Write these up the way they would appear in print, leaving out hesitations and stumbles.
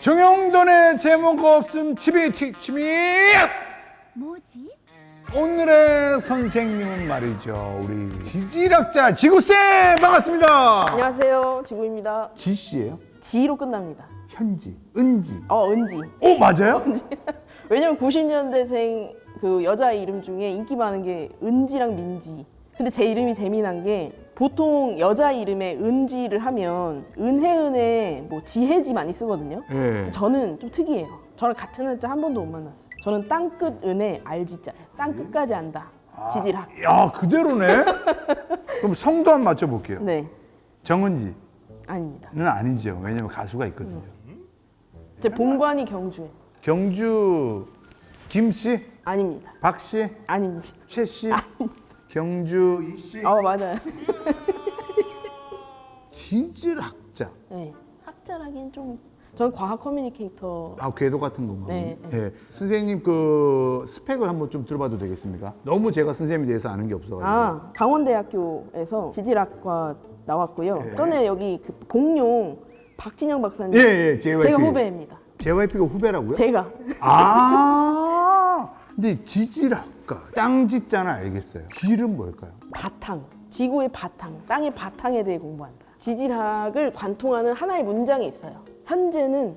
정영돈의 제목 없음 TV 뭐지? 오늘의 선생님은 말이죠, 우리 지질학자 지구쌤 반갑습니다. 안녕하세요, 지구입니다. 지씨예요? 지로 끝납니다. 현지, 은지. 은지. 오, 맞아요? 왜냐면 90년대생 그 여자 이름 중에 인기 많은 게 은지랑 민지. 근데 제 이름이 재미난 게 보통 여자 이름에 은지를 하면 은혜은혜 뭐 지혜지 많이 쓰거든요. 예. 저는 좀 특이해요. 저랑 같은 한자 한 번도 못 만났어요. 저는 땅끝 은혜 알지자예요. 땅끝까지 안다. 지질학. 야, 그대로네. 그럼 성도 한번 맞춰볼게요. 네, 정은지는 아닙니다. 아니죠. 왜냐면 가수가 있거든요. 제 본관이 경주에. 경주 김씨, 아닙니다. 박씨, 아닙니다. 최씨, 경주 이씨. 맞아요. 지질학자. 네, 학자라기엔 좀. 저는 과학 커뮤니케이터. 궤도 같은 건가요? 네. 예. 선생님 그 스펙을 한번 좀 들어봐도 되겠습니까? 너무 제가 선생님에 대해서 아는 게 없어가지고. 강원대학교에서 지질학과 나왔고요. 예. 전에 여기 그 공룡 박진영 박사님. 예, JYP. 제가 후배입니다. JYP가 후배라고요? 제가. 근데 지질학과 땅 짓자는 알겠어요. 질은 뭘까요? 바탕. 지구의 바탕. 땅의 바탕에 대해 공부한다. 지질학을 관통하는 하나의 문장이 있어요. 현재는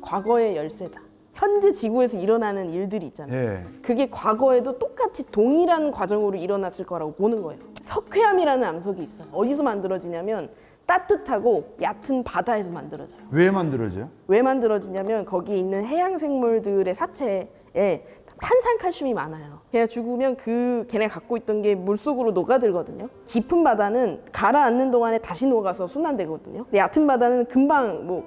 과거의 열쇠다. 현재 지구에서 일어나는 일들이 있잖아요. 예. 그게 과거에도 똑같이 동일한 과정으로 일어났을 거라고 보는 거예요. 석회암이라는 암석이 있어요. 어디서 만들어지냐면 따뜻하고 얕은 바다에서 만들어져요. 왜 만들어져요? 왜 만들어지냐면 거기에 있는 해양 생물들의 사체에 탄산칼슘이 많아요. 걔가 죽으면 걔네 갖고 있던 게 물속으로 녹아들거든요. 깊은 바다는 가라앉는 동안에 다시 녹아서 순환되거든요. 근데 얕은 바다는 금방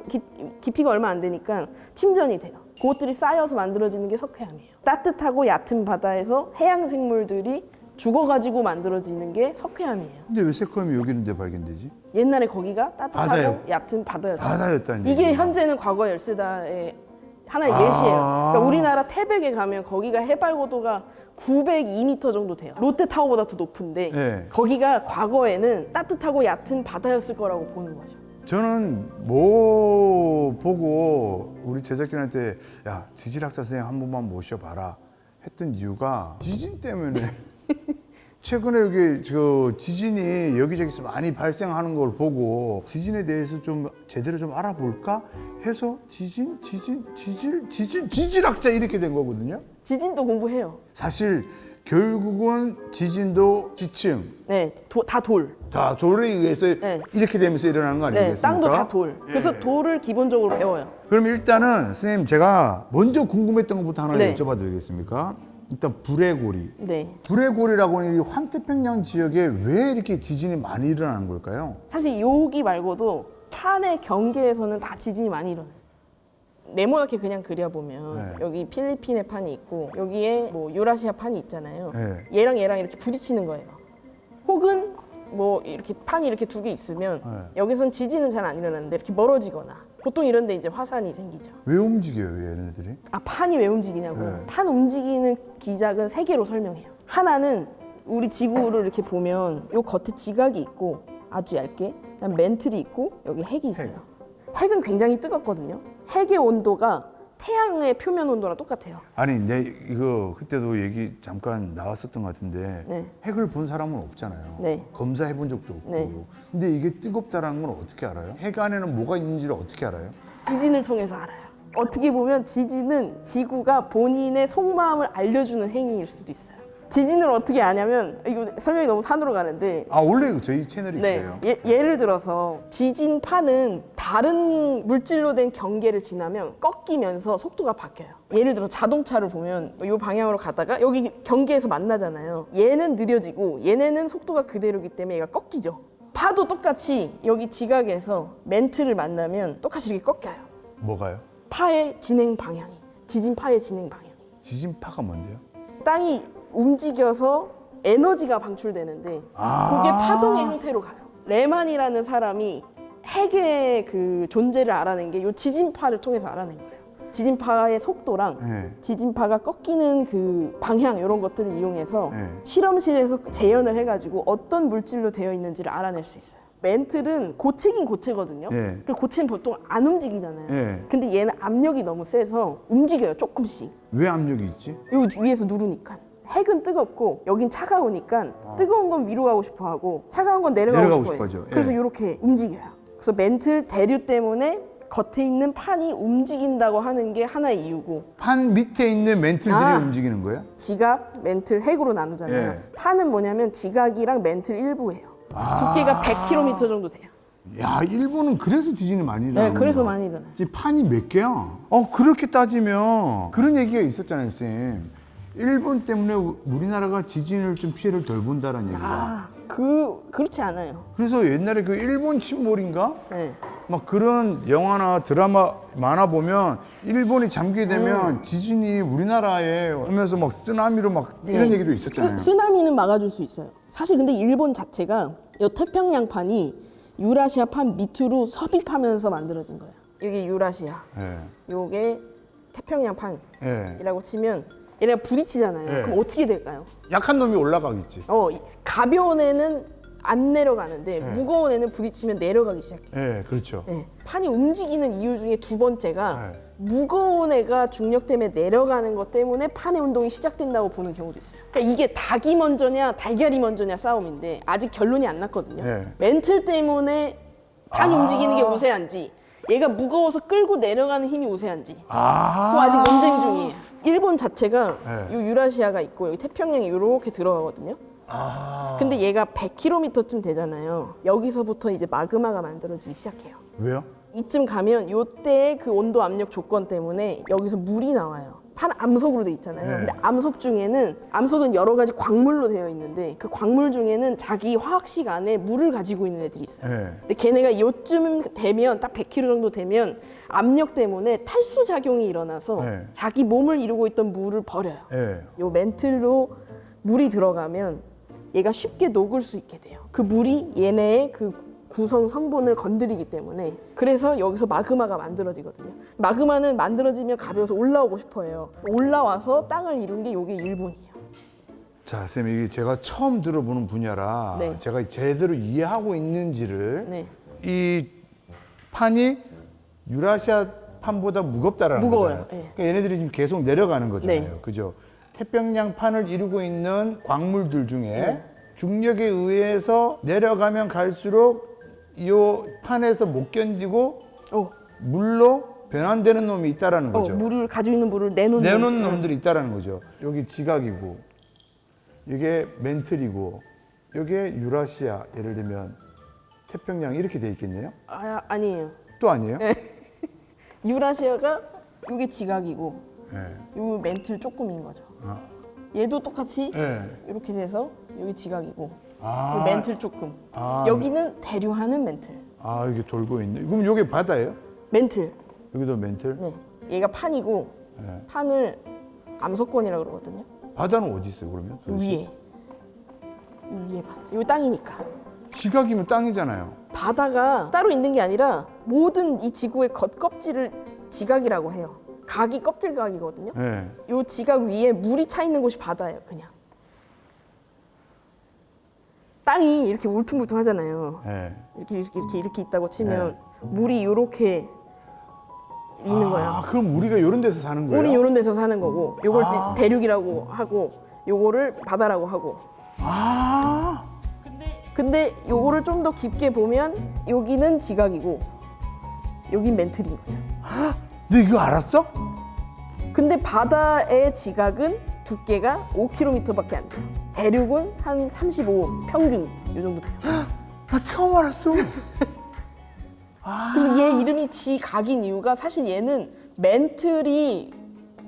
깊이가 얼마 안 되니까 침전이 돼요. 그것들이 쌓여서 만들어지는 게 석회암이에요. 따뜻하고 얕은 바다에서 해양 생물들이 죽어가지고 만들어지는 게 석회암이에요. 근데 왜 세컴이 여기 있는데 발견되지? 옛날에 거기가 따뜻하고 바다요. 얕은 바다였어요. 바다였다는 이게 얘기구나. 현재는 과거 열쇠다의 하나의 예시예요. 그러니까 우리나라 태백에 가면 거기가 해발 고도가 902m 정도 돼요. 롯데타워보다 더 높은데 네. 거기가 과거에는 따뜻하고 얕은 바다였을 거라고 보는 거죠. 저는 뭐 보고 우리 제작진한테 야, 지질학자 선생님 한 번만 모셔봐라 했던 이유가 지진 때문에 최근에 여기 지진이 여기저기서 많이 발생하는 걸 보고 지진에 대해서 좀 제대로 좀 알아볼까 해서 지질학자 이렇게 된 거거든요. 지진도 공부해요. 사실 결국은 지진도 지층 네, 다 돌. 다 돌에 의해서 네. 이렇게 되면서 일어나는 거 네, 아니겠습니까? 땅도 다 돌. 그래서 돌을 기본적으로 배워요. 그럼 일단은 선생님 제가 먼저 궁금했던 것부터 하나 네. 여쭤봐도 되겠습니까? 일단 불의 고리. 네. 불의 고리라고 하는 이 환태평양 지역에 왜 이렇게 지진이 많이 일어나는 걸까요? 사실 여기 말고도 판의 경계에서는 다 지진이 많이 일어나요. 네모나게 그냥 그려보면 네. 여기 필리핀의 판이 있고 여기에 뭐 유라시아 판이 있잖아요. 네. 얘랑 이렇게 부딪히는 거예요. 혹은 뭐 이렇게 판이 이렇게 두 개 있으면 네. 여기선 지진은 잘 안 일어나는데 이렇게 멀어지거나 보통 이런데 이제 화산이 생기죠. 왜 움직여요, 얘네들이? 판이 왜 움직이냐고요? 네. 판 움직이는 기작은 세 개로 설명해요. 하나는 우리 지구를 이렇게 보면 요 겉에 지각이 있고 아주 얇게 그다음 멘틀이 있고 여기 핵이 있어요. 핵은 굉장히 뜨겁거든요. 핵의 온도가 태양의 표면 온도랑 똑같아요. 아니, 이제 이거 그때도 얘기 잠깐 나왔었던 것 같은데 네. 핵을 본 사람은 없잖아요. 네. 검사해 본 적도 없고. 네. 근데 이게 뜨겁다라는 건 어떻게 알아요? 핵 안에는 뭐가 있는지를 어떻게 알아요? 지진을 통해서 알아요. 어떻게 보면 지진은 지구가 본인의 속마음을 알려주는 행위일 수도 있어요. 지진을 어떻게 아냐면 이거 설명이 너무 산으로 가는데 원래 저희 채널이 네, 그래요. 예를 들어서 지진파는 다른 물질로 된 경계를 지나면 꺾이면서 속도가 바뀌어요. 예를 들어 자동차를 보면 이 방향으로 가다가 여기 경계에서 만나잖아요. 얘는 느려지고 얘네는 속도가 그대로이기 때문에 얘가 꺾이죠. 파도 똑같이 여기 지각에서 멘트를 만나면 똑같이 이렇게 꺾여요. 뭐가요? 파의 진행 방향이, 지진파의 진행 방향이. 지진파가 뭔데요? 땅이 움직여서 에너지가 방출되는데 그게 파동의 형태로 가요. 레만이라는 사람이 핵의 그 존재를 알아낸 게 이 지진파를 통해서 알아낸 거예요. 지진파의 속도랑 네. 지진파가 꺾이는 그 방향 이런 것들을 이용해서 네. 실험실에서 재현을 해가지고 어떤 물질로 되어 있는지를 알아낼 수 있어요. 멘틀은 고체긴 고체거든요. 예. 그 고체는 보통 안 움직이잖아요. 예. 근데 얘는 압력이 너무 세서 움직여요, 조금씩. 왜 압력이 있지? 여기 위에서 누르니까. 핵은 뜨겁고 여긴 차가우니까 뜨거운 건 위로 가고 싶어 하고 차가운 건 내려가고 내려가고 싶어 해요. 싶어하죠. 예. 그래서 이렇게 움직여요. 그래서 멘틀 대류 때문에 겉에 있는 판이 움직인다고 하는 게 하나의 이유고, 판 밑에 있는 멘틀들이 아. 움직이는 거야? 지각, 멘틀, 핵으로 나누잖아요. 예. 판은 뭐냐면 지각이랑 멘틀 일부예요. 아. 두께가 100km 정도 돼요. 야, 일본은 그래서 지진이 많이 네, 나는 그래서 많이 일어나요. 지금 판이 몇 개야? 그렇게 따지면 그런 얘기가 있었잖아요, 쌤. 일본 때문에 우리나라가 지진을 좀 피해를 덜 본다는 얘기가. 그렇지 않아요. 그래서 옛날에 그 일본 침몰인가? 네. 막 그런 영화나 드라마 만화 보면 일본이 잠기게 되면 지진이 우리나라에 오면서 막 쓰나미로 막 이런 얘기도 있었잖아요. 쓰나미는 막아줄 수 있어요. 사실 근데 일본 자체가 이 태평양판이 유라시아 판 밑으로 섭입하면서 만들어진 거예요. 여기 유라시아, 예. 요게 태평양판이라고 예. 치면 얘네가 부딪히잖아요. 네. 그럼 어떻게 될까요? 약한 놈이 올라가겠지. 가벼운 애는 안 내려가는데 무거운 애는 부딪히면 내려가기 시작해요. 예, 그렇죠. 네. 판이 움직이는 이유 중에 두 번째가 네. 무거운 애가 중력 때문에 내려가는 것 때문에 판의 운동이 시작된다고 보는 경우도 있어요. 그러니까 이게 닭이 먼저냐 달걀이 먼저냐 싸움인데 아직 결론이 안 났거든요. 네. 멘틀 때문에 판이 움직이는 게 우세한지 얘가 무거워서 끌고 내려가는 힘이 우세한지 그거 아직 논쟁 중이에요. 일본 자체가 네. 요 유라시아가 있고 여기 태평양이 이렇게 들어가거든요. 근데 얘가 100km쯤 되잖아요. 여기서부터 이제 마그마가 만들어지기 시작해요. 왜요? 이쯤 가면 요때의 그 온도 압력 조건 때문에 여기서 물이 나와요. 판 암석으로 돼 있잖아요. 네. 근데 암석은 여러 가지 광물로 되어 있는데 그 광물 중에는 자기 화학식 안에 물을 가지고 있는 애들이 있어요. 예. 근데 걔네가 요쯤 되면 딱 100km 정도 되면 압력 때문에 탈수 작용이 일어나서 네. 자기 몸을 이루고 있던 물을 버려요. 예. 요 멘틀로 물이 들어가면 얘가 쉽게 녹을 수 있게 돼요. 그 물이 얘네의 그 구성 성분을 건드리기 때문에 그래서 여기서 마그마가 만들어지거든요. 마그마는 만들어지면 가벼워서 올라오고 싶어 해요. 올라와서 땅을 이룬 게 요게 일본이에요. 자, 쌤, 이게 제가 처음 들어보는 분야라 네. 제가 제대로 이해하고 있는지를 네. 이 판이 유라시아 판보다 무겁다라는 무거워요. 거잖아요. 네. 그러니까 얘네들이 지금 계속 내려가는 거잖아요. 네. 그죠? 태평양 판을 이루고 있는 광물들 중에 네. 중력에 의해서 내려가면 갈수록 이 판에서 못 견디고 물로 변환되는 놈이 있다라는 거죠. 물을 가지고 있는 물을 내놓는 내놓는 놈들이 있다라는 거죠. 여기 지각이고, 이게 멘틀이고, 이게 유라시아. 예를 들면 태평양 이렇게 돼 있겠네요. 아니에요. 또 아니에요? 유라시아가 요게 지각이고 네. 요 멘틀 조금인 거죠. 아. 얘도 똑같이 네. 이렇게 돼서 여기 지각이고 아. 요 멘틀 조금. 아. 여기는 대류하는 멘틀. 아, 이게 돌고 있네. 그럼 여기 바다예요? 멘틀. 여기도 멘틀? 네. 얘가 판이고 네. 판을 암석권이라고 그러거든요. 바다는 어디 있어요, 그러면? 요 도대체? 위에. 요 위에 요 땅이니까. 지각이면 땅이잖아요. 바다가 따로 있는 게 아니라 모든 이 지구의 겉껍질을 지각이라고 해요. 각이 껍질 각이거든요. 네. 요 지각 위에 물이 차 있는 곳이 바다예요, 그냥. 땅이 이렇게 울퉁불퉁하잖아요. 네. 이렇게 있다고 치면 물이 이렇게 있는 거예요. 아, 그럼 우리가 이런 데서 사는 거예요? 우리 이런 데서 사는 거고, 요걸 대륙이라고 하고, 요거를 바다라고 하고. 아. 근데 요거를 좀 더 깊게 보면 여기는 지각이고, 여긴 멘틀인 거죠. 너 이거 알았어? 근데 바다의 지각은 두께가 5km밖에 안 돼요. 대륙은 한 35 평균 요 정도 돼요. 나 처음 알았어. 그래서 얘 이름이 지각인 이유가 사실 얘는 멘틀이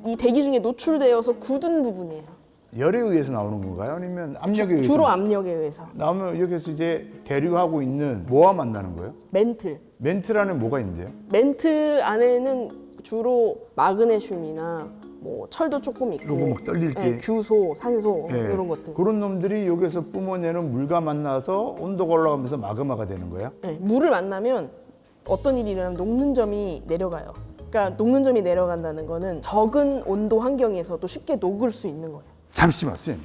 이 대기 중에 노출되어서 굳은 부분이에요. 열에 의해서 나오는 건가요? 아니면 압력에 의해서? 주로 압력에 의해서. 나오면 여기서 이제 대류하고 있는 뭐와 만나는 거예요? 멘틀. 멘트라는 뭐가 있는데요? 멘틀 안에는 주로 마그네슘이나 뭐 철도 조금 있고, 요거 막 떨릴 때. 네, 규소, 산소 예. 이런 것들. 그런 놈들이 여기서 뿜어내는 물과 만나서 온도가 올라가면서 마그마가 되는 거야? 네, 물을 만나면 어떤 일이 일어나면 녹는 점이 내려가요. 그러니까 녹는 점이 내려간다는 거는 적은 온도 환경에서도 쉽게 녹을 수 있는 거예요. 잠시만, 쌤.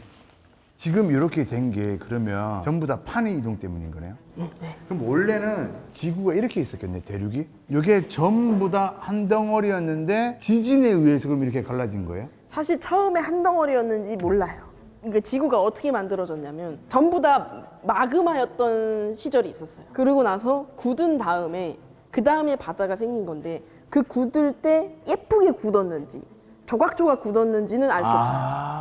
지금 이렇게 된 게 그러면 전부 다 판의 이동 때문인 거네요? 네. 그럼 원래는 지구가 이렇게 있었겠네, 대륙이? 이게 전부 다 한 덩어리였는데 지진에 의해서 그럼 이렇게 갈라진 거예요? 사실 처음에 한 덩어리였는지 몰라요. 그러니까 지구가 어떻게 만들어졌냐면 전부 다 마그마였던 시절이 있었어요. 그러고 나서 굳은 다음에 그 다음에 바다가 생긴 건데 그 굳을 때 예쁘게 굳었는지 조각조각 굳었는지는 알 수 없어요.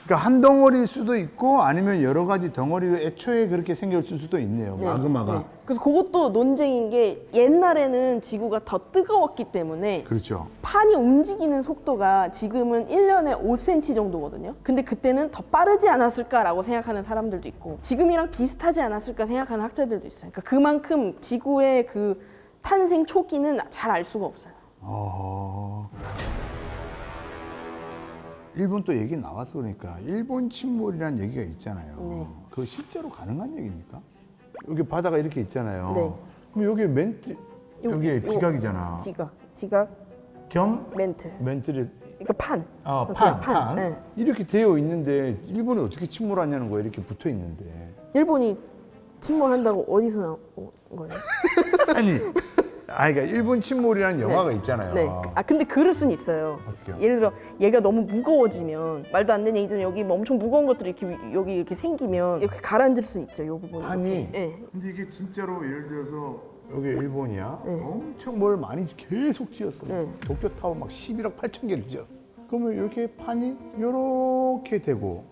그러니까 한 덩어리일 수도 있고 아니면 여러 가지 덩어리로 애초에 그렇게 생겼을 수도 있네요, 네, 마그마가. 네. 그래서 그것도 논쟁인 게 옛날에는 지구가 더 뜨거웠기 때문에 그렇죠. 판이 움직이는 속도가 지금은 1년에 5cm 정도거든요. 근데 그때는 더 빠르지 않았을까라고 생각하는 사람들도 있고 지금이랑 비슷하지 않았을까 생각하는 학자들도 있어요. 그러니까 그만큼 지구의 그 탄생 초기는 잘 알 수가 없어요. 일본 또 얘기 나왔어 그러니까 일본 침몰이라는 얘기가 있잖아요. 네. 그거 실제로 가능한 얘기입니까? 여기 바다가 이렇게 있잖아요. 네. 그럼 여기 멘트 여기 지각이잖아. 지각, 겸 멘트. 멘트를 그러니까 판. 판. 네. 이렇게 되어 있는데 일본이 어떻게 침몰하냐는 거예요. 이렇게 붙어 있는데. 일본이 침몰한다고 어디서 나온 거예요? 그러니까 일본 침몰이라는 영화가 있잖아요. 네. 근데 그럴 순 있어요. 어떡해요? 예를 들어 얘가 너무 무거워지면 말도 안 되는 얘기잖아요. 여기 뭐 엄청 무거운 것들이 이렇게 여기 이렇게 생기면 이렇게 가라앉을 수 있죠. 이 부분. 판이. 네. 근데 이게 진짜로 예를 들어서 여기 일본이야. 네. 엄청 뭘 많이 계속 지었어. 네. 도쿄타워 막 11억 8천 개를 지었어. 그러면 이렇게 판이 이렇게 되고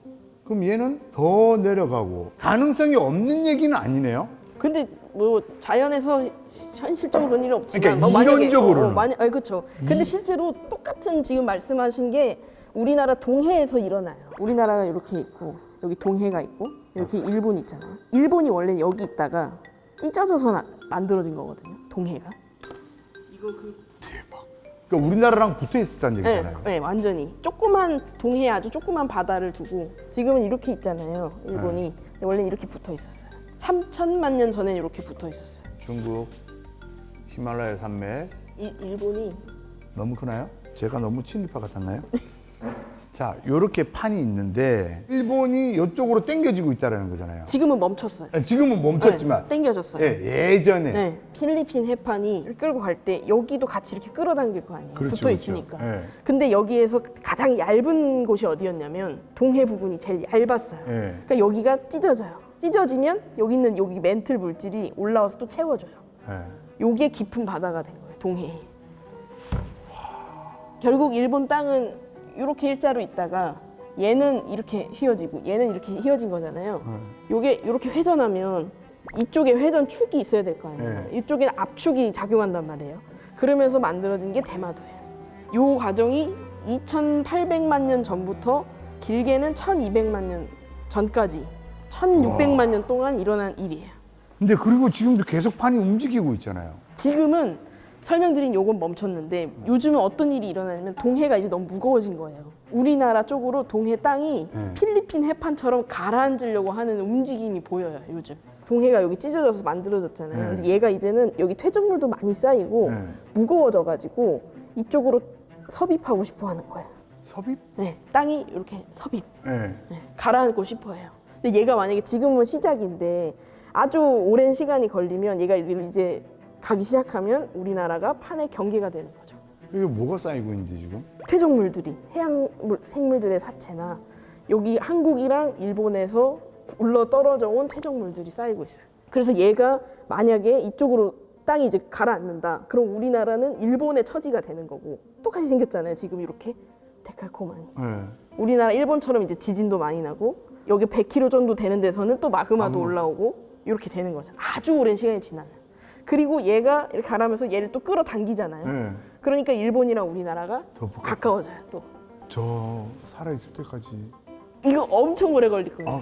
그럼 얘는 더 내려가고 가능성이 없는 얘기는 아니네요. 근데 뭐 자연에서 현실적으로 그런 일은 없지만 그러니까 뭐 만약에, 이론적으로는. 그렇죠. 근데 실제로 똑같은 지금 말씀하신 게 우리나라 동해에서 일어나요. 우리나라가 이렇게 있고 여기 동해가 있고 이렇게 일본이 있잖아요. 일본이 원래 여기 있다가 찢어져서 만들어진 거거든요. 동해가. 그러니까 우리나라랑 붙어 있었다는 네, 얘기잖아요. 네, 완전히 조그만 동해에 아주 조그만 바다를 두고 지금은 이렇게 있잖아요. 일본이 근데 원래 이렇게 붙어 있었어요. 3천만 년 전에 이렇게 붙어 있었어요. 중국 히말라야 산맥 일본이 너무 크나요? 제가 너무 친일파 같았나요? 자, 요렇게 판이 있는데 일본이 이쪽으로 당겨지고 있다는 거잖아요. 지금은 멈췄어요. 지금은 멈췄지만 네, 당겨졌어요. 예전에 네, 필리핀 해판이 끌고 갈 때 여기도 같이 이렇게 끌어당길 거 아니에요. 그렇죠, 붙어 있으니까. 그렇죠. 네. 근데 여기에서 가장 얇은 곳이 어디였냐면 동해 부분이 제일 얇았어요. 네. 그러니까 여기가 찢어져요. 찢어지면 여기 있는 여기 멘틀 물질이 올라와서 또 채워져요. 네. 요게 깊은 바다가 된 거예요. 동해에. 결국 일본 땅은 이렇게 일자로 있다가 얘는 이렇게 휘어지고 얘는 이렇게 휘어진 거잖아요. 요게 이렇게 회전하면 이쪽에 회전 축이 있어야 될 거 아니에요. 네. 이쪽에 압축이 작용한단 말이에요. 그러면서 만들어진 게 대마도예요. 요 과정이 2,800만 년 전부터 길게는 1,200만 년 전까지 1,600만 년 동안 일어난 일이에요. 근데 그리고 지금도 계속 판이 움직이고 있잖아요. 지금은 설명드린 요건 멈췄는데 요즘은 어떤 일이 일어나냐면 동해가 이제 너무 무거워진 거예요. 우리나라 쪽으로 동해 땅이 필리핀 해판처럼 가라앉으려고 하는 움직임이 보여요. 요즘 동해가 여기 찢어져서 만들어졌잖아요. 근데 얘가 이제는 여기 퇴적물도 많이 쌓이고 무거워져가지고 이쪽으로 섭입하고 싶어 하는 거예요. 섭입? 네, 땅이 이렇게 섭입 네. 가라앉고 싶어 해요. 근데 얘가 만약에 지금은 시작인데 아주 오랜 시간이 걸리면 얘가 이제 가기 시작하면 우리나라가 판의 경계가 되는 거죠. 이게 뭐가 쌓이고 있는지 지금? 퇴적물들이 해양 생물들의 사체나 여기 한국이랑 일본에서 굴러 떨어져 온 퇴적물들이 쌓이고 있어요. 그래서 얘가 만약에 이쪽으로 땅이 이제 가라앉는다. 그럼 우리나라는 일본의 처지가 되는 거고 똑같이 생겼잖아요. 지금 이렇게 데칼코마니. 네. 우리나라 일본처럼 이제 지진도 많이 나고 여기 100km 정도 되는 데서는 또 마그마도 올라오고 이렇게 되는 거죠. 아주 오랜 시간이 지나면. 그리고 얘가 이렇게 가라면서 얘를 또 끌어당기잖아요. 네. 그러니까 일본이랑 우리나라가 더 가까워져요. 또 저 살아있을 때까지. 이거 엄청 오래 걸릴 거예요.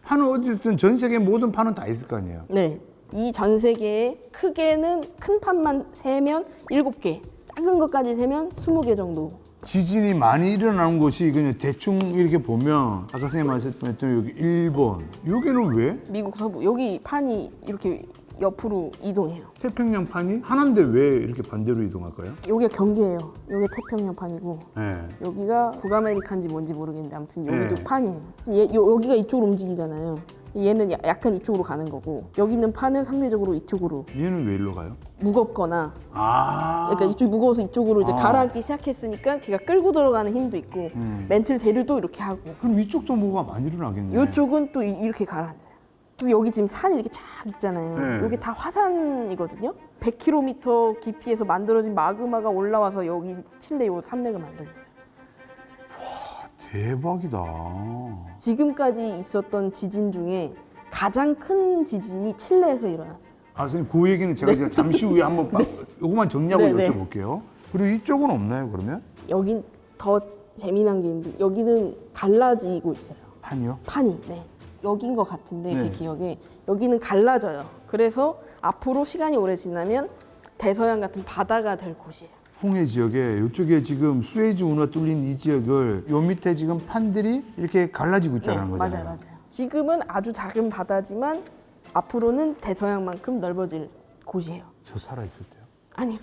판은 어쨌든 전 세계 모든 판은 다 있을 거 아니에요. 네. 이 전 세계에 크게는 큰 판만 세면 7개, 작은 것까지 세면 20개 정도. 지진이 많이 일어나는 곳이 그냥 대충 이렇게 보면 아까 선생님 말씀하셨던 여기 일본 여기는 왜? 미국 서부 여기 판이 이렇게 옆으로 이동해요. 태평양판이 하나인데 왜 이렇게 반대로 이동할까요? 여기가 경계예요. 여기 태평양판이고 네. 여기가 북아메리카인지 뭔지 모르겠는데 아무튼 여기도 네. 판이에요. 여기가 이쪽으로 움직이잖아요. 얘는 약간 이쪽으로 가는 거고 여기 있는 판은 상대적으로 이쪽으로 얘는 왜 일로 가요? 무겁거나 아. 그러니까 이쪽이 무거워서 이쪽으로 이제 아. 가라앉기 시작했으니까 걔가 끌고 들어가는 힘도 있고 멘틀 대류도 이렇게 하고 그럼 이쪽도 뭐가 많이 일어나겠네. 이쪽은 또 이렇게 가라앉아요. 그래서 여기 지금 산이 이렇게 쫙 있잖아요. 네. 이게 다 화산이거든요. 100km 깊이에서 만들어진 마그마가 올라와서 여기 칠레 요 산맥을 만든 거예요. 대박이다. 지금까지 있었던 지진 중에 가장 큰 지진이 칠레에서 일어났어요. 아, 선생님, 그 얘기는 제가 이제 잠시 후에 한번 요거만 정리하고 네, 네. 여쭤볼게요. 그리고 이쪽은 없나요, 그러면? 여긴 더 재미난 게 있는데 여기는 갈라지고 있어요. 판이요? 판이. 네. 여긴 것 같은데 제 네. 기억에 여기는 갈라져요. 그래서 앞으로 시간이 오래 지나면 대서양 같은 바다가 될 곳이에요. 홍해 지역에 이쪽에 지금 수에즈 운하 뚫린 이 지역을 요 밑에 지금 판들이 이렇게 갈라지고 있다는 네, 거잖아요. 맞아요. 지금은 아주 작은 바다지만 앞으로는 대서양만큼 넓어질 곳이에요. 저 살아있을 때요. 아니요.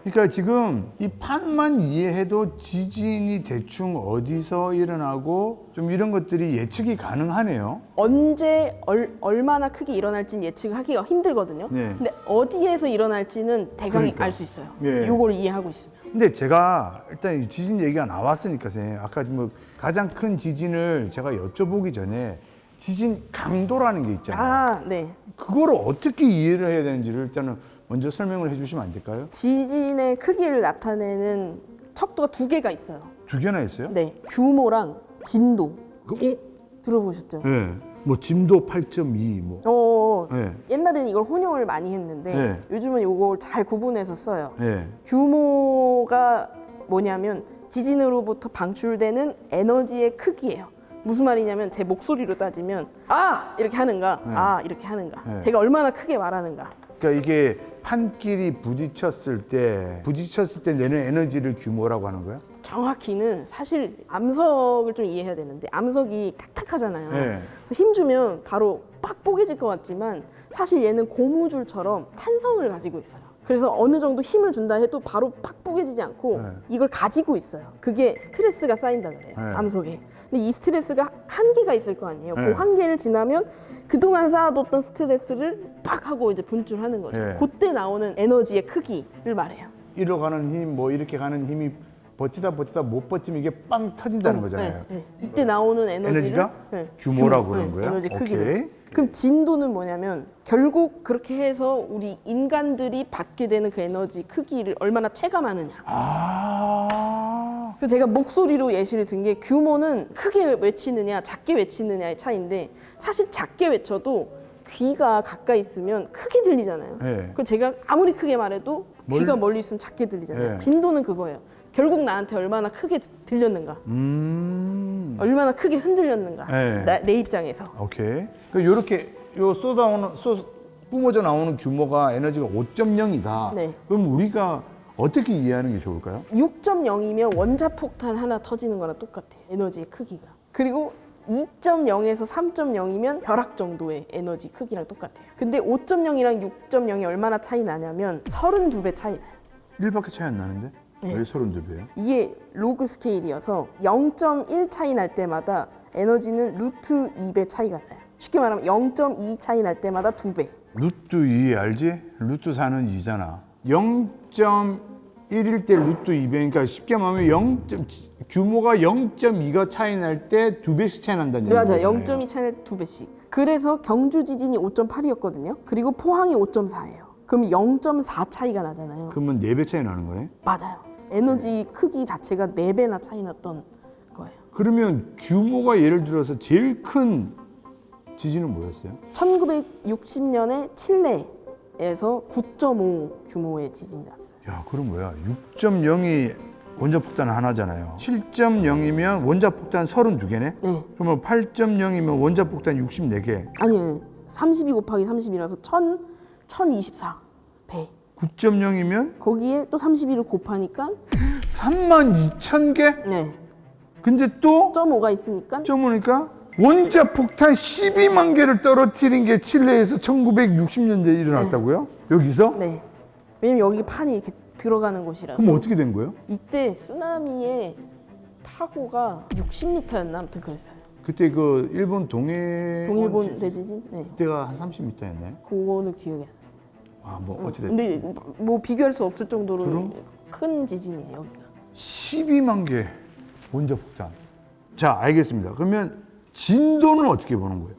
그러니까 지금 이 판만 이해해도 지진이 대충 어디서 일어나고 좀 이런 것들이 예측이 가능하네요. 언제 얼마나 크게 일어날지는 예측하기가 힘들거든요. 네. 근데 어디에서 일어날지는 대강 그러니까. 알 수 있어요. 예. 이걸 이해하고 있으면. 근데 제가 일단 이 지진 얘기가 나왔으니까 선생님, 아까 뭐 가장 큰 지진을 제가 여쭤보기 전에 지진 강도라는 게 있잖아요. 아, 네. 그거를 어떻게 이해를 해야 되는지를 일단은 먼저 설명을 해주시면 안 될까요? 지진의 크기를 나타내는 척도가 두 개가 있어요. 두 개나 있어요? 네. 규모랑 진도. 들어보셨죠? 네. 뭐 진도 8.2 뭐. 네. 옛날에는 이걸 혼용을 많이 했는데 네. 요즘은 이걸 잘 구분해서 써요. 네. 규모가 뭐냐면 지진으로부터 방출되는 에너지의 크기예요. 무슨 말이냐면 제 목소리로 따지면 아! 이렇게 하는가 네. 아! 이렇게 하는가 네. 제가 얼마나 크게 말하는가. 그러니까 이게 판끼리 부딪혔을 때 내는 에너지를 규모라고 하는 거야? 정확히는 사실 암석을 좀 이해해야 되는데 암석이 탁탁하잖아요. 네. 그래서 힘 주면 바로 빡 뽀개질 것 같지만 사실 얘는 고무줄처럼 탄성을 가지고 있어요. 그래서 어느 정도 힘을 준다 해도 바로 빡 뽀개지지 않고 네. 이걸 가지고 있어요. 그게 스트레스가 쌓인다 그래요. 네. 암석에. 근데 이 스트레스가 한계가 있을 거 아니에요. 네. 그 한계를 지나면 그동안 쌓아뒀던 스트레스를 빡 하고 이제 분출하는 거죠. 네. 그때 나오는 에너지의 크기를 말해요. 이리로 가는 힘, 뭐 이렇게 가는 힘이 버티다 못 버티면 이게 빵 터진다는 거잖아요. 네, 네. 이때 나오는 에너지가 네. 규모라고 규모, 그러는 거야? 에너지 오케이. 크기를. 그럼 진도는 뭐냐면 결국 그렇게 해서 우리 인간들이 받게 되는 그 에너지 크기를 얼마나 체감하느냐. 아. 그래서 제가 목소리로 예시를 든 게 규모는 크게 외치느냐 작게 외치느냐의 차이인데 사실 작게 외쳐도 귀가 가까이 있으면 크게 들리잖아요. 네. 그 제가 아무리 크게 말해도 귀가 멀리 있으면 작게 들리잖아요. 네. 진도는 그거예요. 결국 나한테 얼마나 크게 들렸는가, 얼마나 크게 흔들렸는가. 네. 내 입장에서. 오케이. 이렇게 요 뿜어져 나오는 규모가 에너지가 5.0이다. 네. 그럼 우리가 어떻게 이해하는 게 좋을까요? 6.0이면 원자폭탄 하나 터지는 거랑 똑같아요. 에너지의 크기가. 그리고 2.0에서 3.0이면 벼락 정도의 에너지 크기랑 똑같아요. 근데 5.0이랑 6.0이 얼마나 차이 나냐면 32배 차이 나요. 1밖에 차이 안 나는데? 네. 왜 32배야? 이게 로그 스케일이어서 0.1 차이 날 때마다 에너지는 루트 2배 차이가 나요. 쉽게 말하면 0.2 차이 날 때마다 2배. 루트 2 알지? 루트 4는 2잖아. 0.1일 때 루트 2배니까 쉽게 말하면 규모가 0.2가 차이 날 때 2배씩 차이 난다는 얘기죠. 맞아요. 0.2 차이 날 2배씩. 그래서 경주 지진이 5.8이었거든요. 그리고 포항이 5.4예요. 그럼 0.4 차이가 나잖아요. 그러면 4배 차이 나는 거네? 맞아요. 에너지 크기 자체가 4배나 차이 났던 거예요. 그러면 규모가 예를 들어서 제일 큰 지진은 뭐였어요? 1960년에 칠레에서 9.5 규모의 지진이 났어요. 야, 그럼 뭐야? 6.0이 원자폭탄 하나잖아요. 7.0이면 원자폭탄 32개네? 네. 그러면 8.0이면 원자폭탄 64개. 아니요. 32 곱하기 30이라서 1024배. 9.0이면 거기에 또 32를 곱하니까 32,000개? 네. 근데 또 0.5가 있으니까 0.5니까 원자 폭탄 12만 개를 떨어뜨린 게 칠레에서 1960년대에 일어났다고요? 여기서? 네. 왜냐면 여기 판이 이렇게 들어가는 곳이라서. 그럼 어떻게 된 거예요? 이때 쓰나미의 파고가 60m였나 아무튼 그랬어요. 그때 그 일본 동일본 대지진? 네. 그때가 한 30m였나요? 그거는 기억이 안 나요. 아, 뭐 어찌됐든 근데 뭐 비교할 수 없을 정도로 그럼? 큰 지진이에요, 여기가. 12만 개 원자 폭탄. 자, 알겠습니다. 그러면 진도는 어떻게 보는 거예요?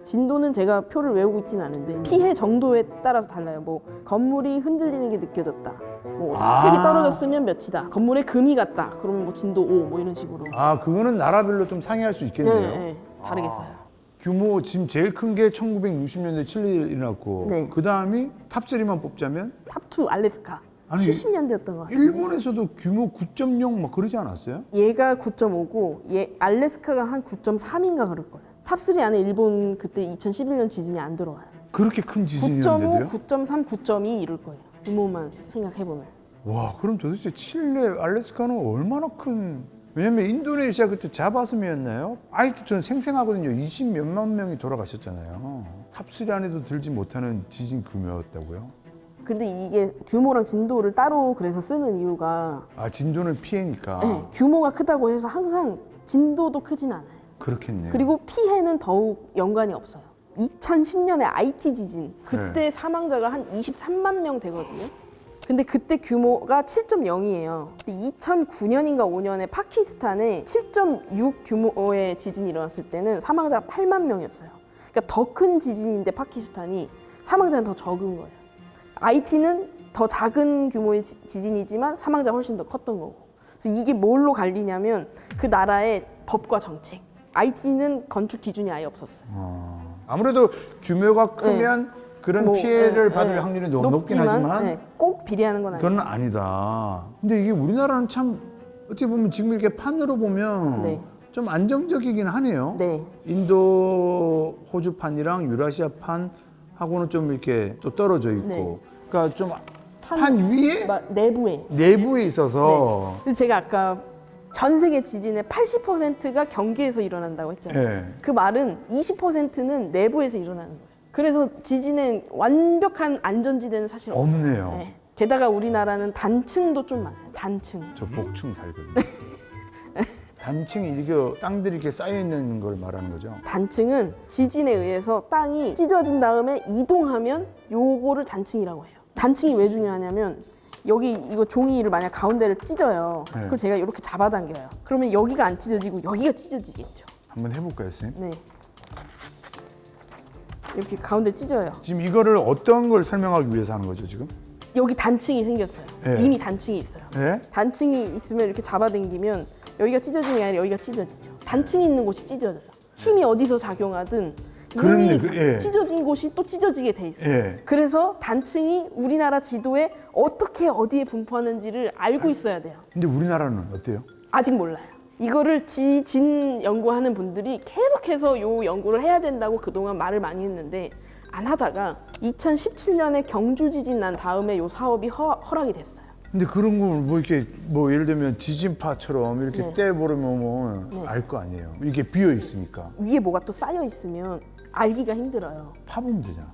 진도는 제가 표를 외우고 있지는 않은데 피해 정도에 따라서 달라요. 뭐 건물이 흔들리는 게 느껴졌다. 뭐 책이 떨어졌으면 몇이다. 건물에 금이 갔다. 그러면 뭐 진도 5 뭐 이런 식으로. 아, 그거는 나라별로 좀 상이할 수 있겠네요. 네, 다르겠어요. 규모 지금 제일 큰 게 1960년대 칠레에 일어났고 네. 그 다음이 탑3만 뽑자면 탑2 알래스카. 아니, 70년대였던 것 같아요. 일본에서도 규모 9.0 막 그러지 않았어요? 얘가 9.5고 얘 알래스카가 한 9.3인가 그럴 거예요. 탑3 안에 일본 그때 2011년 지진이 안 들어와요. 그렇게 큰 9.5, 지진이었는데도요? 9.3, 9.2 이럴 거예요. 규모만 생각해보면. 와, 그럼 도대체 칠레, 알래스카는 얼마나 큰? 왜냐면 인도네시아 그때 자바섬이었나요? 아직도 저는 생생하거든요. 20 몇만 명이 돌아가셨잖아요. 탑3 안에도 들지 못하는 지진 규모였다고요? 근데 이게 규모랑 진도를 따로 그래서 쓰는 이유가 아, 진도는 피해니까. 네, 규모가 크다고 해서 항상 진도도 크진 않아요. 그렇겠네요. 그리고 피해는 더욱 연관이 없어요. 2010년에 IT 지진 그때 네. 사망자가 한 23만 명 되거든요. 근데 그때 규모가 7.0이에요. 2009년인가 5년에 파키스탄에 7.6 규모의 지진이 일어났을 때는 사망자가 8만 명이었어요. 그러니까 더 큰 지진인데 파키스탄이 사망자는 더 적은 거예요. IT는 더 작은 규모의 지진이지만 사망자가 훨씬 더 컸던 거고. 그래서 이게 뭘로 갈리냐면 그 나라의 법과 정책. IT는 건축 기준이 아예 없었어요. 아무래도 규모가 크면 그런 뭐, 피해를 네, 받을 네. 확률이 높긴 하지만 네, 꼭 비례하는 건 아니에요. 그건 아니다. 근데 이게 우리나라는 참 어떻게 보면 지금 이렇게 판으로 보면 네. 좀 안정적이긴 하네요. 네. 인도 호주판이랑 유라시아판하고는 좀 이렇게 또 떨어져 있고, 네. 그러니까 좀 판 위에 내부에. 내부에 있어서. 근데 제가 아까 전 세계 지진의 80%가 경계에서 일어난다고 했잖아요. 예. 그 말은 20%는 내부에서 일어나는 거예요. 그래서 지진의 완벽한 안전지대는 사실 없어요. 없네요. 네. 게다가 우리나라는 단층도 좀 많아요. 단층. 저 복층 살거든요. 단층이 이렇게 땅들이 이렇게 쌓여 있는 걸 말하는 거죠. 단층은 지진에 의해서 땅이 찢어진 다음에 이동하면 요거를 단층이라고 해요. 단층이 왜 중요하냐면 여기 이거 종이를 만약 가운데를 찢어요. 네. 그걸 제가 이렇게 잡아당겨요. 그러면 여기가 안 찢어지고 여기가 찢어지겠죠. 한번 해볼까요, 선생님? 네. 이렇게 가운데 찢어요. 지금 이거를 어떤 걸 설명하기 위해서 하는 거죠, 지금? 여기 단층이 생겼어요. 네. 이미 단층이 있어요. 예? 단층이 있으면 이렇게 잡아당기면 여기가 찢어지는 게 아니라 여기가 찢어지죠. 단층이 있는 곳이 찢어져요. 힘이 어디서 작용하든 그렇네, 이미 예. 찢어진 곳이 또 찢어지게 돼 있어요. 예. 그래서 단층이 우리나라 지도에 어떻게 어디에 분포하는지를 알고 있어야 돼요. 근데 우리나라는 어때요? 아직 몰라요. 이거를 지진 연구하는 분들이 계속해서 요 연구를 해야 된다고 그동안 말을 많이 했는데 안 하다가 2017년에 경주 지진 난 다음에 요 사업이 허락이 됐어요. 근데 그런 걸 뭐 이렇게 뭐 예를 들면 지진파처럼 이렇게 네. 떼버리면 네. 알 거 아니에요. 이게 비어 있으니까 위에 뭐가 또 쌓여 있으면 알기가 힘들어요. 파보면 되잖아.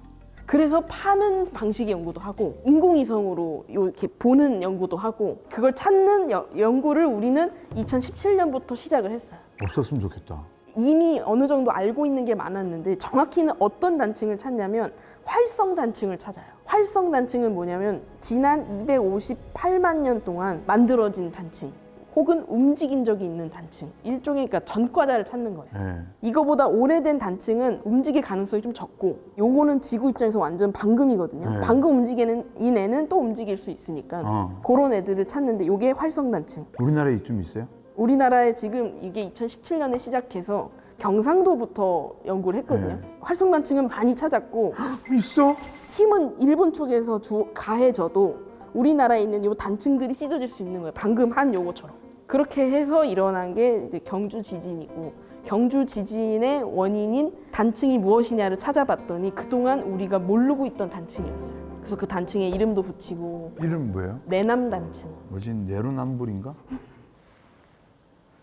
그래서 파는 방식의 연구도 하고 인공위성으로 이렇게 보는 연구도 하고 그걸 찾는 연구를 우리는 2017년부터 시작을 했어요. 없었으면 좋겠다. 이미 어느 정도 알고 있는 게 많았는데 정확히는 어떤 단층을 찾냐면 활성 단층을 찾아요. 활성 단층은 뭐냐면 지난 258만 년 동안 만들어진 단층 혹은 움직인 적이 있는 단층 일종의 그러니까 전과자를 찾는 거예요. 예. 이거보다 오래된 단층은 움직일 가능성이 좀 적고 요거는 지구 입장에서 완전 방금이거든요. 네. 방금 움직이는 이 애는 또 움직일 수 있으니까 그런 애들을 찾는데 요게 활성 단층. 우리나라에 좀 있어요? 우리나라에 지금 이게 2017년에 시작해서 경상도부터 연구를 했거든요. 네. 활성 단층은 많이 찾았고 있어? 힘은 일본 쪽에서 가해져도 우리나라에 있는 요 단층들이 찢어질 수 있는 거예요. 방금 한 요거처럼. 그렇게 해서 일어난 게 이제 경주 지진이고 경주 지진의 원인인 단층이 무엇이냐를 찾아봤더니 그동안 우리가 모르고 있던 단층이었어요. 그래서 그 단층에 이름도 붙이고 이름 뭐예요? 내남 단층. 뭐지? 내로남불인가?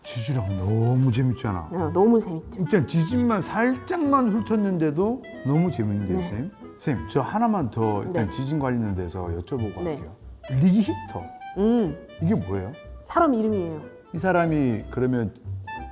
지질학 너무 재밌잖아. 너무 재밌죠. 일단 지진만 살짝만 훑었는데도 너무 재밌는데요, 네. 선생님? 선생님, 저 하나만 더 일단 네. 지진 관련된 데서 여쭤보고 네. 할게요. 리히터, 이게 뭐예요? 사람 이름이에요. 이 사람이 그러면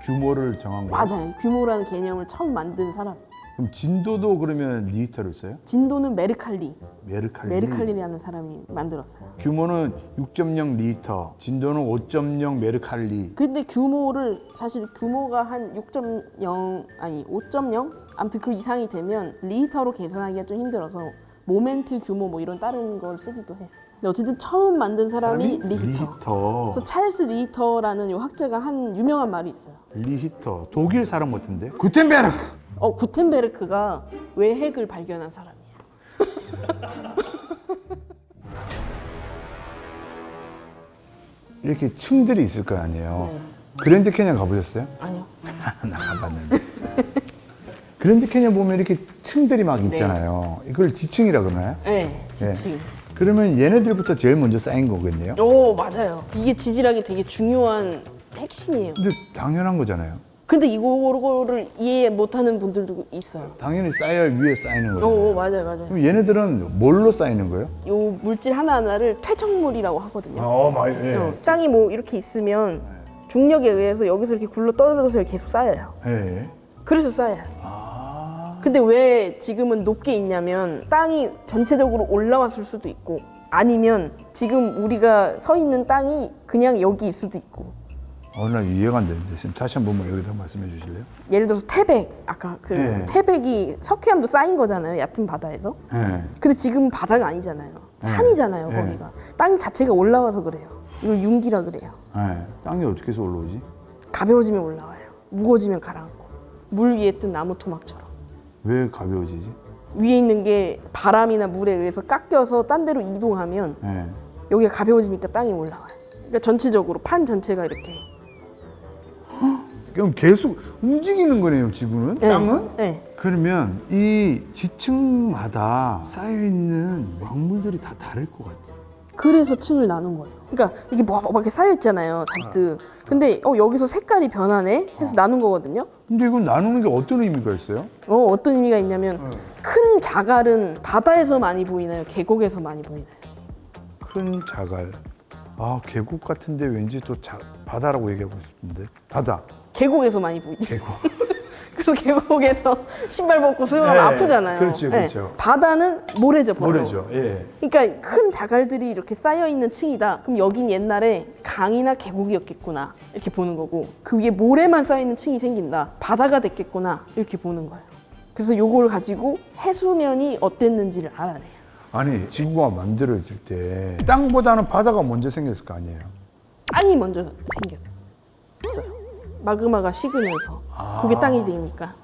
규모를 정한 거예요? 맞아요. 규모라는 개념을 처음 만든 사람. 그럼 진도도 그러면 리히터를 써요? 진도는 메르칼리. 메르칼리. 메르칼리라는 사람이 만들었어요. 규모는 6.0 리히터, 진도는 5.0 메르칼리. 근데 규모를 사실 규모가 한 6.0 아니 5.0 아무튼 그 이상이 되면 리히터로 계산하기가 좀 힘들어서 모멘트 규모 뭐 이런 다른 걸 쓰기도 해요. 근데 어쨌든 처음 만든 사람이 리히터. 그래서 찰스 리히터라는 요 학자가 한 유명한 말이 있어요. 리히터. 독일 사람 같은데? 구텐베르크. 구텐베르크가 왜 핵을 발견한 사람이에요. 이렇게 층들이 있을 거 아니에요. 네. 그랜드 캐년 가보셨어요? 아니요. 나 가봤는데. 그랜드 캐년 보면 이렇게 층들이 막 있잖아요. 이걸 지층이라 그러나요? 네, 지층. 그러면 얘네들부터 제일 먼저 쌓인 거겠네요. 오, 맞아요. 이게 지질학이 되게 중요한 핵심이에요. 근데 당연한 거잖아요. 근데 이거를 이해 못하는 분들도 있어요. 당연히 쌓여야 위에 쌓이는 거죠. 오, 맞아요, 맞아요. 그럼 얘네들은 뭘로 쌓이는 거예요? 요 물질 하나하나를 퇴적물이라고 하거든요. 많이. 땅이 뭐 이렇게 있으면 중력에 의해서 여기서 이렇게 굴러 떨어져서 계속 쌓여요. 예. 그래서 쌓여요. 근데 왜 지금은 높게 있냐면 땅이 전체적으로 올라왔을 수도 있고 아니면 지금 우리가 서 있는 땅이 그냥 여기일 수도 있고 나 이해가 안 되는데 지금 다시 한 번만 여기다 말씀해 주실래요? 예를 들어서 태백 아까 그 네. 태백이 석회암도 쌓인 거잖아요. 얕은 바다에서. 네. 근데 지금 바다가 아니잖아요. 산이잖아요. 네. 거기가. 땅 자체가 올라와서 그래요. 이걸 융기라 그래요. 네. 땅이 어떻게 해서 올라오지? 가벼워지면 올라와요. 무거워지면 가라앉고. 물 위에 뜬 나무 토막처럼. 왜 가벼워지지? 위에 있는 게 바람이나 물에 의해서 깎여서 딴 데로 이동하면 네. 여기가 가벼워지니까 땅이 올라와요. 그러니까 전체적으로 판 전체가 이렇게. 그럼 계속 움직이는 거네요, 지구는? 네. 땅은? 네. 그러면 이 지층마다 쌓여있는 광물들이 다 다를 것 같아요. 그래서 층을 나눈 거예요. 그러니까 이게 뭐 이렇게 쌓여 있잖아요, 잔뜩. 근데 여기서 색깔이 변하네 해서 나눈 거거든요. 근데 이건 나누는 게 어떤 의미가 있어요? 어떤 의미가 있냐면 큰 자갈은 바다에서 많이 보이나요? 계곡에서 많이 보이나요? 큰 자갈. 계곡 같은데 왠지 또 바다라고 얘기하고 싶은데. 바다. 계곡에서 많이 보이죠. 계곡. 그래서 계곡에서 신발 벗고 수영하면 네, 아프잖아요. 그렇죠, 그렇죠. 바다는 모래죠, 바로. 모래죠. 예. 그러니까 큰 자갈들이 이렇게 쌓여 있는 층이다. 그럼 여긴 옛날에 강이나 계곡이었겠구나 이렇게 보는 거고 그 위에 모래만 쌓여 있는 층이 생긴다. 바다가 됐겠구나 이렇게 보는 거예요. 그래서 요걸 가지고 해수면이 어땠는지를 알아내요. 아니, 지구가 만들어질 때 땅보다는 바다가 먼저 생겼을 거 아니에요? 땅이 먼저 생겼어요. 마그마가 식으면서 그게 땅이 되니까.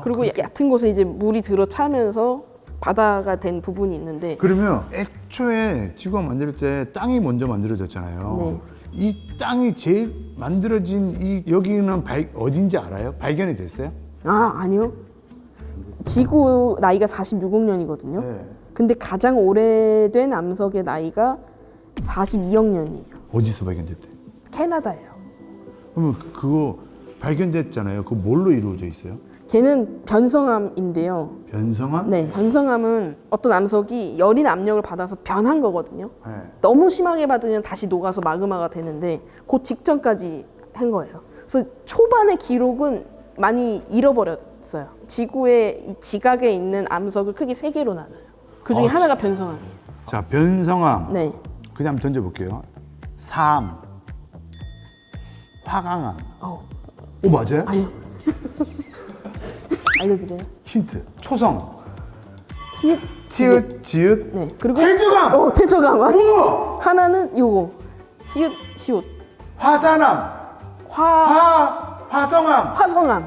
그리고 얕은 곳에 이제 물이 들어차면서 바다가 된 부분이 있는데 그러면 애초에 지구가 만들 때 땅이 먼저 만들어졌잖아요. 네. 이 땅이 제일 만들어진 여기는 어딘지 알아요? 발견이 됐어요? 아니요. 지구 나이가 46억 년이거든요. 네. 근데 가장 오래된 암석의 나이가 42억 년이에요. 어디서 발견됐대? 캐나다예요. 그러면 그거 발견됐잖아요. 그거 뭘로 이루어져 있어요? 걔는 변성암인데요. 변성암? 네, 변성암은 어떤 암석이 열이나 압력을 받아서 변한 거거든요. 네. 너무 심하게 받으면 다시 녹아서 마그마가 되는데 그 직전까지 한 거예요. 그래서 초반의 기록은 많이 잃어버렸어요. 지구의 이 지각에 있는 암석을 크게 세 개로 나눠요. 그 중에 하나가 변성암이에요. 자, 변성암. 네. 그냥 한번 던져볼게요. 삼, 화강암. 오, 맞아요? 아니요. 알려드려요. 힌트. 초성. 티읕. 티읕, 지읒. 네. 그리고 태조감. 태조감. 오! 하나는 요거. 히읗, 시옷. 화산암. 화성암. 화성암.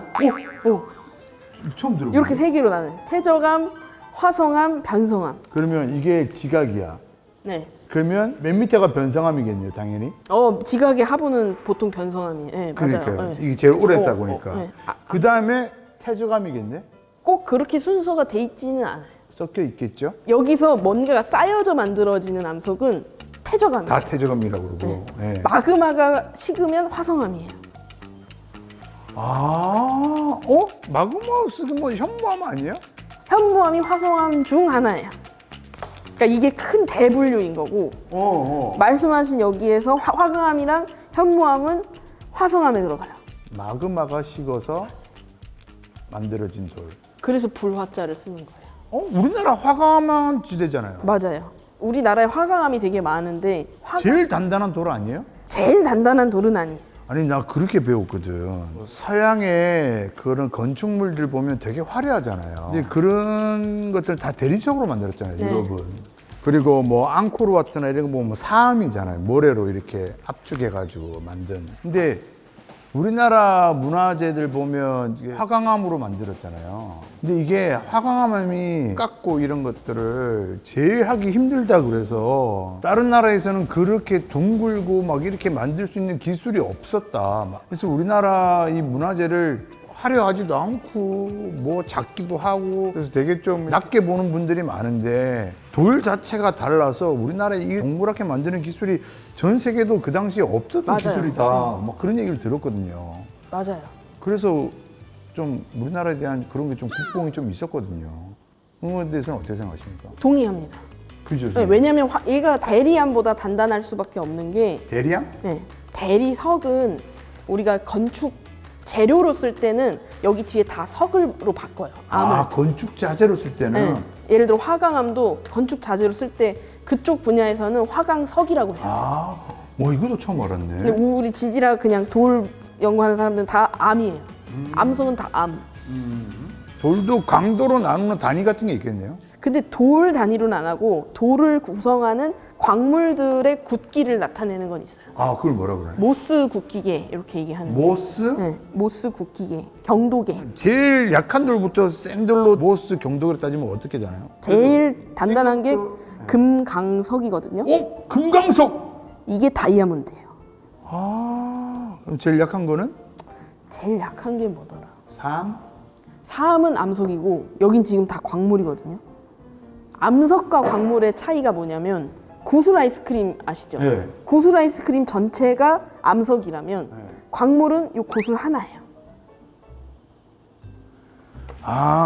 오. 처음 들어보네. 이렇게 세 개로 나눠요. 태저감, 화성암, 변성암. 그러면 이게 지각이야. 네. 그러면 맨 밑에가 변성암이겠네요, 당연히. 지각의 하부는 보통 변성암이에요. 네, 맞아요. 그러니까요. 네. 이게 제일 오래됐다 보니까. 네. 그 다음에 태조감이겠네. 꼭 그렇게 순서가 돼 있지는 않아요. 섞여 있겠죠. 여기서 뭔가가 쌓여져 만들어지는 암석은 퇴적암. 다 퇴적암이라고 그러고. 네. 마그마가 식으면 화성암이에요. 마그마 쓰면 뭐 현무암 아니에요? 현무암이 화성암 중 하나예요. 그러니까 이게 큰 대분류인 거고 말씀하신 여기에서 화강암이랑 현무암은 화성암에 들어가요. 마그마가 식어서 만들어진 돌. 그래서 불화자를 쓰는 거예요. 우리나라 화강암 지대잖아요. 맞아요. 우리나라에 화강암이 되게 많은데 제일 단단한 돌 아니에요? 제일 단단한 돌은 아니에요. 아니 나 그렇게 배웠거든. 서양의 그런 건축물들 보면 되게 화려하잖아요. 근데 그런 것들 다 대리석으로 만들었잖아요. 네. 유럽은. 그리고 뭐 앙코르와트나 이런 거 보면 뭐 사암이잖아요. 모래로 이렇게 압축해가지고 만든. 근데 우리나라 문화재들 보면 이게 화강암으로 만들었잖아요. 근데 이게 화강암이 깎고 이런 것들을 제일 하기 힘들다 그래서 다른 나라에서는 그렇게 둥글고 막 이렇게 만들 수 있는 기술이 없었다. 그래서 우리나라 이 문화재를 화려하지도 않고 뭐 작기도 하고 그래서 되게 좀 낮게 보는 분들이 많은데 돌 자체가 달라서 우리나라에 이 동그랗게 만드는 기술이 전 세계도 그 당시에 없었던 맞아요. 기술이다. 막 그런 얘기를 들었거든요. 맞아요. 그래서 좀 우리나라에 대한 그런 게 좀 국뽕이 좀 있었거든요. 그런 거에 대해서는 어떻게 생각하십니까? 동의합니다. 그죠? 네, 왜냐하면 얘가 대리암보다 단단할 수밖에 없는 게 대리양? 대리석은 우리가 건축 재료로 쓸 때는 여기 뒤에 다 석으로 바꿔요. 암을. 건축 자재로 쓸 때는 네. 예를 들어 화강암도 건축 자재로 쓸 때 그쪽 분야에서는 화강석이라고 해요. 이것도 처음 알았네. 근데 우리 지질학 그냥 돌 연구하는 사람들은 다 암이에요. 암석은 다 암. 돌도 강도로 나누는 단위 같은 게 있겠네요. 근데 돌 단위로는 안 하고 돌을 구성하는 광물들의 굳기를 나타내는 건 있어요. 그걸 뭐라 그러나요? 모스 굳기계 이렇게 얘기하는 거예요. 모스? 네, 모스 굳기계, 경도계. 제일 약한 돌부터 센 돌로 모스 경도로 따지면 어떻게 되나요? 제일 단단한 게 금강석이거든요. 금강석! 이게 다이아몬드예요. 그럼 제일 약한 거는? 제일 약한 게 뭐더라? 삼? 사암은 암석이고 여긴 지금 다 광물이거든요. 암석과 광물의 차이가 뭐냐면 구슬 아이스크림 아시죠? 네. 구슬 아이스크림 전체가 암석이라면 광물은 이 구슬 하나예요.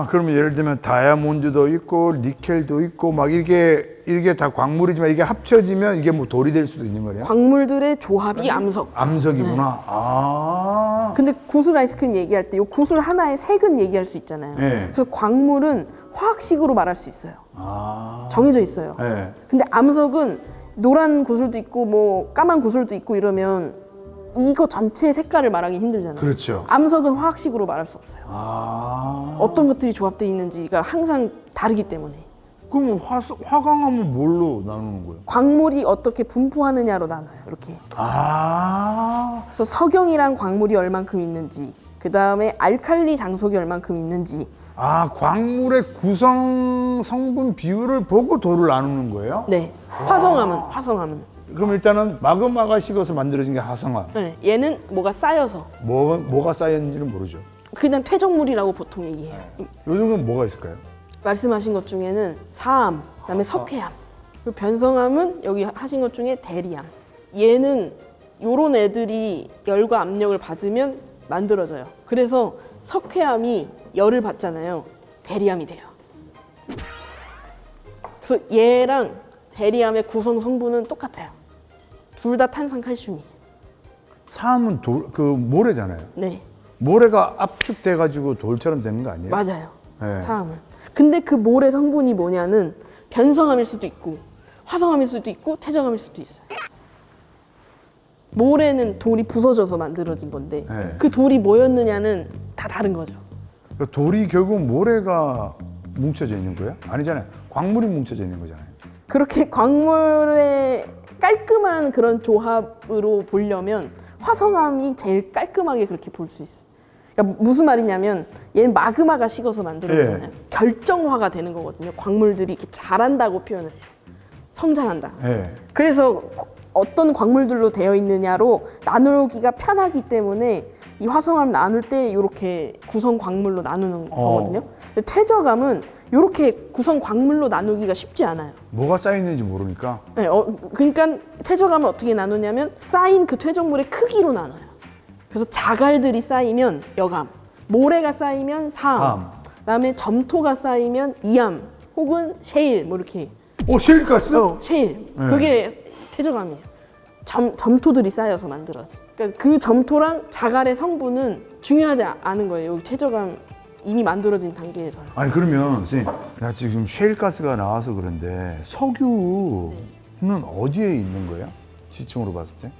그러면 예를 들면 다이아몬드도 있고 니켈도 있고 막 이게 다 광물이지만 이게 합쳐지면 이게 뭐 돌이 될 수도 있는 거네요? 광물들의 조합이 암석. 암석이구나. 근데 구슬 아이스크림 얘기할 때 이 구슬 하나의 색은 얘기할 수 있잖아요. 네. 그래서 광물은 화학식으로 말할 수 있어요. 정해져 있어요. 네. 근데 암석은 노란 구슬도 있고 뭐 까만 구슬도 있고 이러면 이거 전체의 색깔을 말하기 힘들잖아요. 그렇죠. 암석은 화학식으로 말할 수 없어요. 어떤 아. 것들이 조합되어 있는지가 항상 다르기 때문에. 그럼 화강암은 뭘로 나누는 거예요? 광물이 어떻게 분포하느냐로 나눠요. 이렇게. 그래서 석영이랑 광물이 얼만큼 있는지, 그 다음에 알칼리 장석이 얼만큼 있는지. 광물의 구성 성분 비율을 보고 돌을 나누는 거예요? 네. 화성암은. 그럼 일단은 마그마가 식어서 만들어진 게 화성암. 네. 얘는 뭐가 쌓여서. 뭐가 쌓였는지는 모르죠. 그냥 퇴적물이라고 보통 얘기해요. 요즘 건 뭐가 있을까요? 말씀하신 것 중에는 사암, 그다음에 석회암, 그리고 변성암은 여기 하신 것 중에 대리암. 얘는 요런 애들이 열과 압력을 받으면 만들어져요. 그래서 석회암이 열을 받잖아요. 대리암이 돼요. 그래서 얘랑 대리암의 구성 성분은 똑같아요. 둘 다 탄산칼슘이에요. 사암은 모래잖아요. 네, 모래가 압축돼가지고 돌처럼 되는 거 아니에요? 맞아요. 네. 사암은. 근데 그 모래 성분이 뭐냐는 변성암일 수도 있고 화성암일 수도 있고 퇴적암일 수도 있어요. 모래는 돌이 부서져서 만들어진 건데 네. 그 돌이 뭐였느냐는 다 다른 거죠. 그러니까 돌이 결국 모래가 뭉쳐져 있는 거예요? 아니잖아요. 광물이 뭉쳐져 있는 거잖아요. 그렇게 광물의 깔끔한 그런 조합으로 보려면 화성암이 제일 깔끔하게 그렇게 볼 수 있어요. 그러니까 무슨 말이냐면 얘는 마그마가 식어서 만들어지잖아요. 예. 결정화가 되는 거거든요. 광물들이 이렇게 자란다고 표현을 해요. 성장한다. 네. 그래서 어떤 광물들로 되어 있느냐로 나누기가 편하기 때문에 이 화성암 나눌 때 이렇게 구성 광물로 나누는 거거든요. 근데 퇴적암은 이렇게 구성 광물로 나누기가 쉽지 않아요. 뭐가 쌓이는지 모르니까. 네, 그러니까 퇴적암을 어떻게 나누냐면 쌓인 그 퇴적물의 크기로 나눠요. 그래서 자갈들이 쌓이면 여감, 모래가 쌓이면 사암, 그다음에 점토가 쌓이면 이암 혹은 셰일 뭐 이렇게. 셰일가스? 셰일. 네. 그게 퇴적암이에요. 점토들이 쌓여서 만들어져. 그러니까 그 점토랑 자갈의 성분은 중요하지 않은 거예요. 여기 퇴적암 이미 만들어진 단계에서. 아니 그러면 선생님, 나 지금 셰일가스가 나와서 그런데 석유는 어디에 있는 거예요? 지층으로 봤을 때?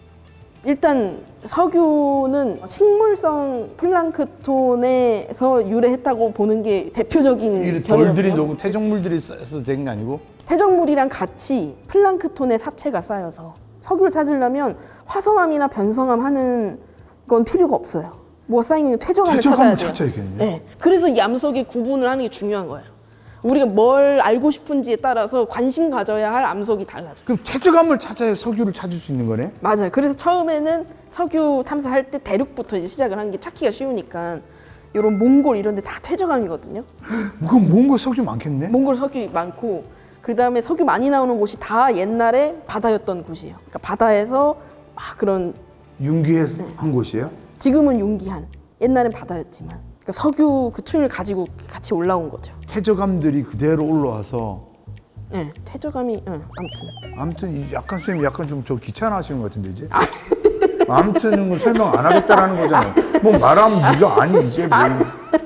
일단 석유는 식물성 플랑크톤에서 유래했다고 보는 게 대표적인 이 돌들이 견해거든요. 녹고 퇴적물들이 쌓여서 된 게 아니고? 퇴적물이랑 같이 플랑크톤의 사체가 쌓여서 석유를 찾으려면 화성암이나 변성암 하는 건 필요가 없어요. 뭐가 쌓이는 퇴적암을 찾아야 퇴적암을 돼요. 찾아야겠네. 네. 그래서 이 암석의 구분을 하는 게 중요한 거예요. 우리가 뭘 알고 싶은지에 따라서 관심 가져야 할 암석이 달라져. 그럼 퇴적암을 찾아야 석유를 찾을 수 있는 거네? 맞아요. 그래서 처음에는 석유 탐사할 때 대륙부터 이제 시작을 하는 게 찾기가 쉬우니까 이런 몽골 이런 데 다 퇴적암이거든요. 그럼 몽골 석유 많겠네? 몽골 석유 많고 그다음에 석유 많이 나오는 곳이 다 옛날에 바다였던 곳이에요. 그러니까 바다에서 막 그런 융기해서 한 곳이에요? 지금은 융기한 옛날엔 바다였지만 그러니까 석유 그 층을 가지고 같이 올라온 거죠. 퇴적암들이 그대로 올라와서 네, 퇴적암이 아무튼 약간 선생님 약간 좀 저 귀찮아하시는 것 같은데 이제? 아무튼 설명 안 하겠다라는 거잖아요. 뭐 말하면 네가 아니 이제 뭐.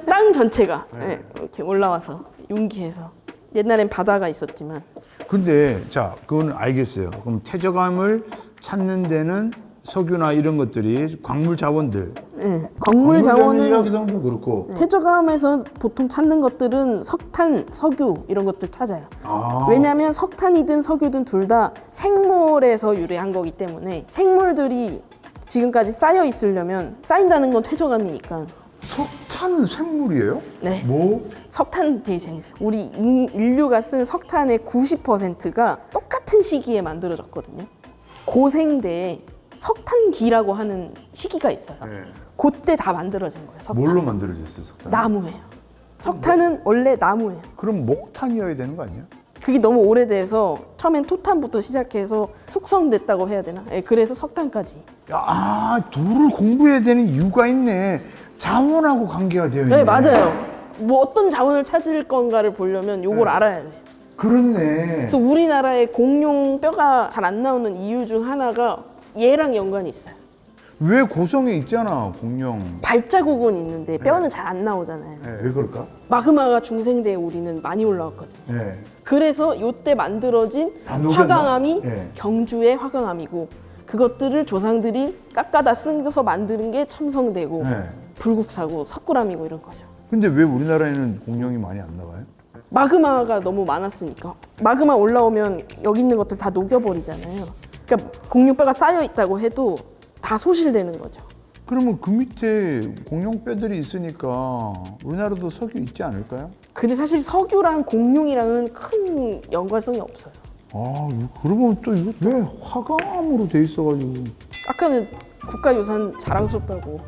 땅 전체가 네, 이렇게 올라와서 융기해서 옛날엔 바다가 있었지만 근데 자 그거는 알겠어요. 그럼 퇴적암을 찾는 데는 석유나 이런 것들이 광물 자원들. 네, 광물 자원은 자원이라기도 하고 그렇고. 퇴적암에서 보통 찾는 것들은 석탄, 석유 이런 것들 찾아요. 아. 왜냐하면 석탄이든 석유든 둘 다 생물에서 유래한 거기 때문에 생물들이 지금까지 쌓여 있으려면 쌓인다는 건 퇴적암이니까. 석탄은 생물이에요? 네. 뭐? 석탄 되게 재밌어요. 우리 인류가 쓴 석탄의 90%가 똑같은 시기에 만들어졌거든요. 고생대에 석탄기라고 하는 시기가 있어요. 네. 그때 다 만들어진 거예요. 석탄. 뭘로 만들어졌어요, 석탄? 나무예요. 석탄은 원래 나무예요. 그럼 목탄이어야 되는 거 아니야? 그게 너무 오래돼서 처음엔 토탄부터 시작해서 숙성됐다고 해야 되나? 예, 그래서 석탄까지. 아, 돌을 공부해야 되는 이유가 있네. 자원하고 관계가 되어 있네. 네, 맞아요. 뭐 어떤 자원을 찾을 건가를 보려면 요걸 알아야 돼. 그렇네. 그래서 우리나라의 공룡 뼈가 잘 안 나오는 이유 중 하나가 얘랑 연관이 있어요. 왜 고성에 있잖아, 공룡. 발자국은 있는데 뼈는 잘 안 나오잖아요. 네, 왜 그럴까? 마그마가 중생대에 우리는 많이 올라왔거든요. 네. 그래서 요때 만들어진 다 녹였나? 화강암이 네. 경주의 화강암이고 그것들을 조상들이 깎아다 쓴서 만드는 게 첨성대고 네. 불국사고 석굴암이고 이런 거죠. 근데 왜 우리나라에는 공룡이 많이 안 나와요? 마그마가 너무 많았으니까. 마그마 올라오면 여기 있는 것들 다 녹여버리잖아요. 그러니까 공룡뼈가 쌓여 있다고 해도 다 소실되는 거죠. 그러면 그 밑에 공룡 뼈들이 있으니까 우리나라도 석유 있지 않을까요? 근데 사실 석유랑 공룡이랑은 큰 연관성이 없어요. 아, 그러면 또 이거 왜 화강암으로 돼 있어가지고. 아까는 국가유산 자랑스럽다고.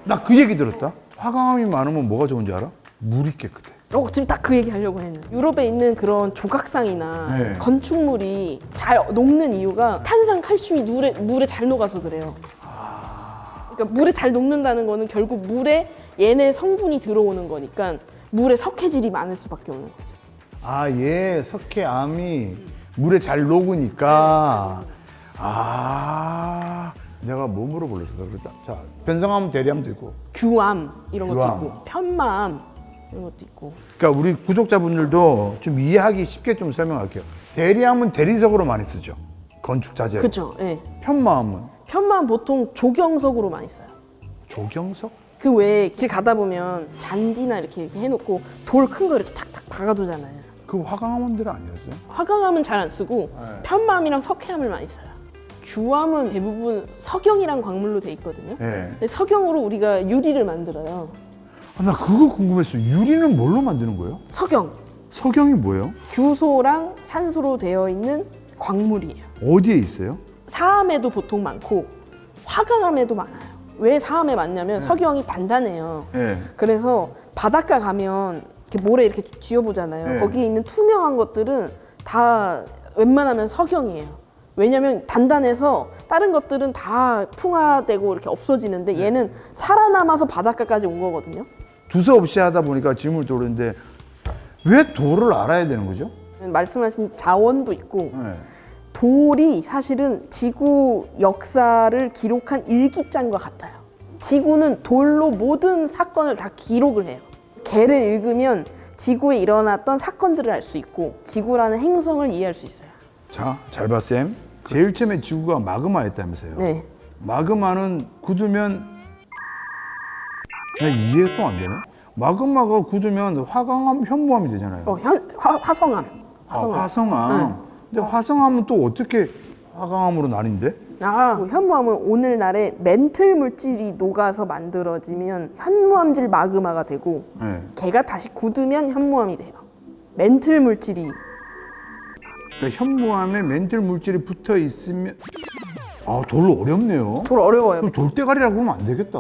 나 그 얘기 들었다. 화강암이 많으면 뭐가 좋은지 알아? 물이 깨끗해. 지금 딱 그 얘기 하려고 했는데 유럽에 있는 그런 조각상이나 네. 건축물이 잘 녹는 이유가 탄산 칼슘이 물에 잘 녹아서 그래요. 그러니까 물에 잘 녹는다는 거는 결국 물에 얘네 성분이 들어오는 거니까 물에 석회질이 많을 수밖에 없는 거죠. 아, 얘 석회암이 물에 잘 녹으니까. 아, 내가 뭐 물어보려서 그랬다. 자, 변성암, 대리암도 있고. 규암 이런 것도 규암. 있고 편마암 이런 것도 있고. 그러니까 우리 구독자분들도 좀 이해하기 쉽게 좀 설명할게요. 대리암은 대리석으로 많이 쓰죠. 건축 자재로. 그렇죠. 예. 편마암은 편마암 보통 조경석으로 많이 써요. 조경석? 그 외에 길 가다 보면 잔디나 이렇게 해놓고 돌 큰 거 이렇게 탁탁 박아두잖아요. 그 화강암원들 아니었어요? 화강암은 잘 안 쓰고 네. 편마암이랑 석회암을 많이 써요. 규암은 대부분 석영이랑 광물로 돼 있거든요. 네. 근데 석영으로 우리가 유리를 만들어요. 아, 나 그거 궁금했어. 유리는 뭘로 만드는 거예요? 석영, 석영이 뭐예요? 규소랑 산소로 되어 있는 광물이에요. 어디에 있어요? 사암에도 보통 많고 화강암에도 많아요. 왜 사암에 맞냐면 석영이 단단해요. 네. 그래서 바닷가 가면 이렇게 모래 이렇게 쥐어보잖아요. 네. 거기에 있는 투명한 것들은 다 웬만하면 석영이에요. 왜냐면 단단해서 다른 것들은 다 풍화되고 이렇게 없어지는데 얘는 살아남아서 바닷가까지 온 거거든요. 두서없이 하다 보니까 질문을 떠오르는데 왜 돌을 알아야 되는 거죠? 말씀하신 자원도 있고 네. 돌이 사실은 지구 역사를 기록한 일기장과 같아요. 지구는 돌로 모든 사건을 다 기록을 해요. 개를 읽으면 지구에 일어났던 사건들을 알 수 있고 지구라는 행성을 이해할 수 있어요. 자, 잘 봐, 쌤. 제일 처음에 지구가 마그마였다면서요. 네. 마그마는 굳으면 이해도 안 되네. 마그마가 굳으면 화강암, 현무암이 되잖아요. 화성암. 화성암. 네. 근데 화성암은 또 어떻게 화강암으로 나뉜대? 그 현무암은 오늘날의 멘틀 물질이 녹아서 만들어지면 현무암질 마그마가 되고 네. 걔가 다시 굳으면 현무암이 돼요. 멘틀 물질이 그러니까 현무암에 멘틀 물질이 붙어 있으면 돌 어렵네요. 돌 어려워요. 그럼 돌대가리라고 하면 안 되겠다.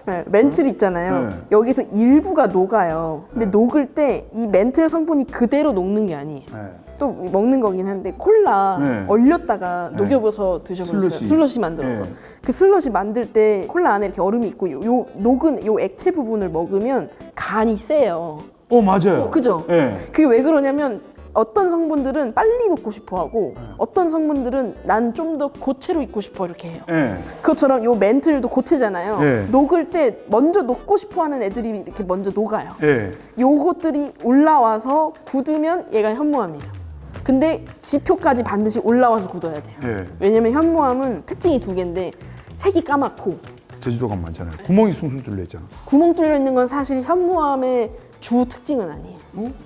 네, 멘틀 있잖아요. 네. 여기서 일부가 녹아요. 근데 녹을 때 이 멘틀 성분이 그대로 녹는 게 아니에요. 네. 또 먹는 거긴 한데 콜라 네. 얼렸다가 네. 녹여서 드셔보셨어요? 슬러시. 만들어서. 네. 그 슬러시 만들 때 콜라 안에 이렇게 얼음이 있고 요 녹은 요 액체 부분을 먹으면 간이 세요. 맞아요. 그죠? 네. 그게 왜 그러냐면 어떤 성분들은 빨리 녹고 싶어 하고 어떤 성분들은 난 좀 더 고체로 있고 싶어 이렇게 해요. 네. 그것처럼 요 멘틀도 고체잖아요. 네. 녹을 때 먼저 녹고 싶어 하는 애들이 이렇게 먼저 녹아요. 네. 요것들이 올라와서 굳으면 얘가 현무암이에요. 근데 지표까지 반드시 올라와서 굳어야 돼요. 네. 왜냐면 현무암은 특징이 두 개인데 색이 까맣고 제주도가 많잖아요. 구멍이 숭숭 뚫려 있잖아. 구멍 뚫려 있는 건 사실 현무암의 주 특징은 아니에요.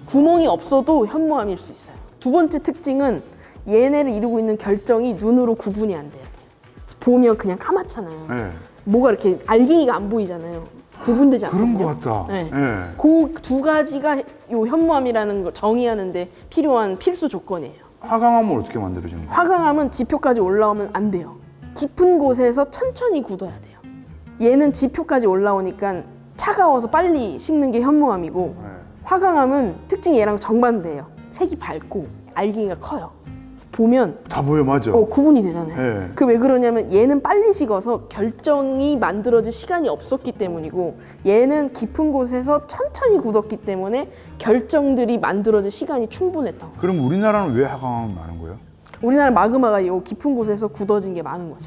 구멍이 없어도 현무암일 수 있어요. 두 번째 특징은 얘네를 이루고 있는 결정이 눈으로 구분이 안 돼요. 보면 그냥 까맣잖아요. 네. 뭐가 이렇게 알갱이가 안 보이잖아요. 구분되지 않거든요. 그런 것 같다. 네. 네. 그 두 가지가 요 현무암이라는 걸 정의하는데 필요한 필수 조건이에요. 화강암은 어떻게 만들어지는 거예요? 화강암은 지표까지 올라오면 안 돼요. 깊은 곳에서 천천히 굳어야 돼요. 얘는 지표까지 올라오니까 차가워서 빨리 식는 게 현무암이고 네. 화강암은 특징이 얘랑 정반대예요. 색이 밝고 알갱이가 커요. 보면 다 보여, 맞아. 구분이 되잖아요. 네. 그 왜 그러냐면 얘는 빨리 식어서 결정이 만들어질 시간이 없었기 때문이고 얘는 깊은 곳에서 천천히 굳었기 때문에 결정들이 만들어질 시간이 충분했던 거예요. 그럼 우리나라는 왜 화강암이 많은 거예요? 우리나라 마그마가 요 깊은 곳에서 굳어진 게 많은 거죠.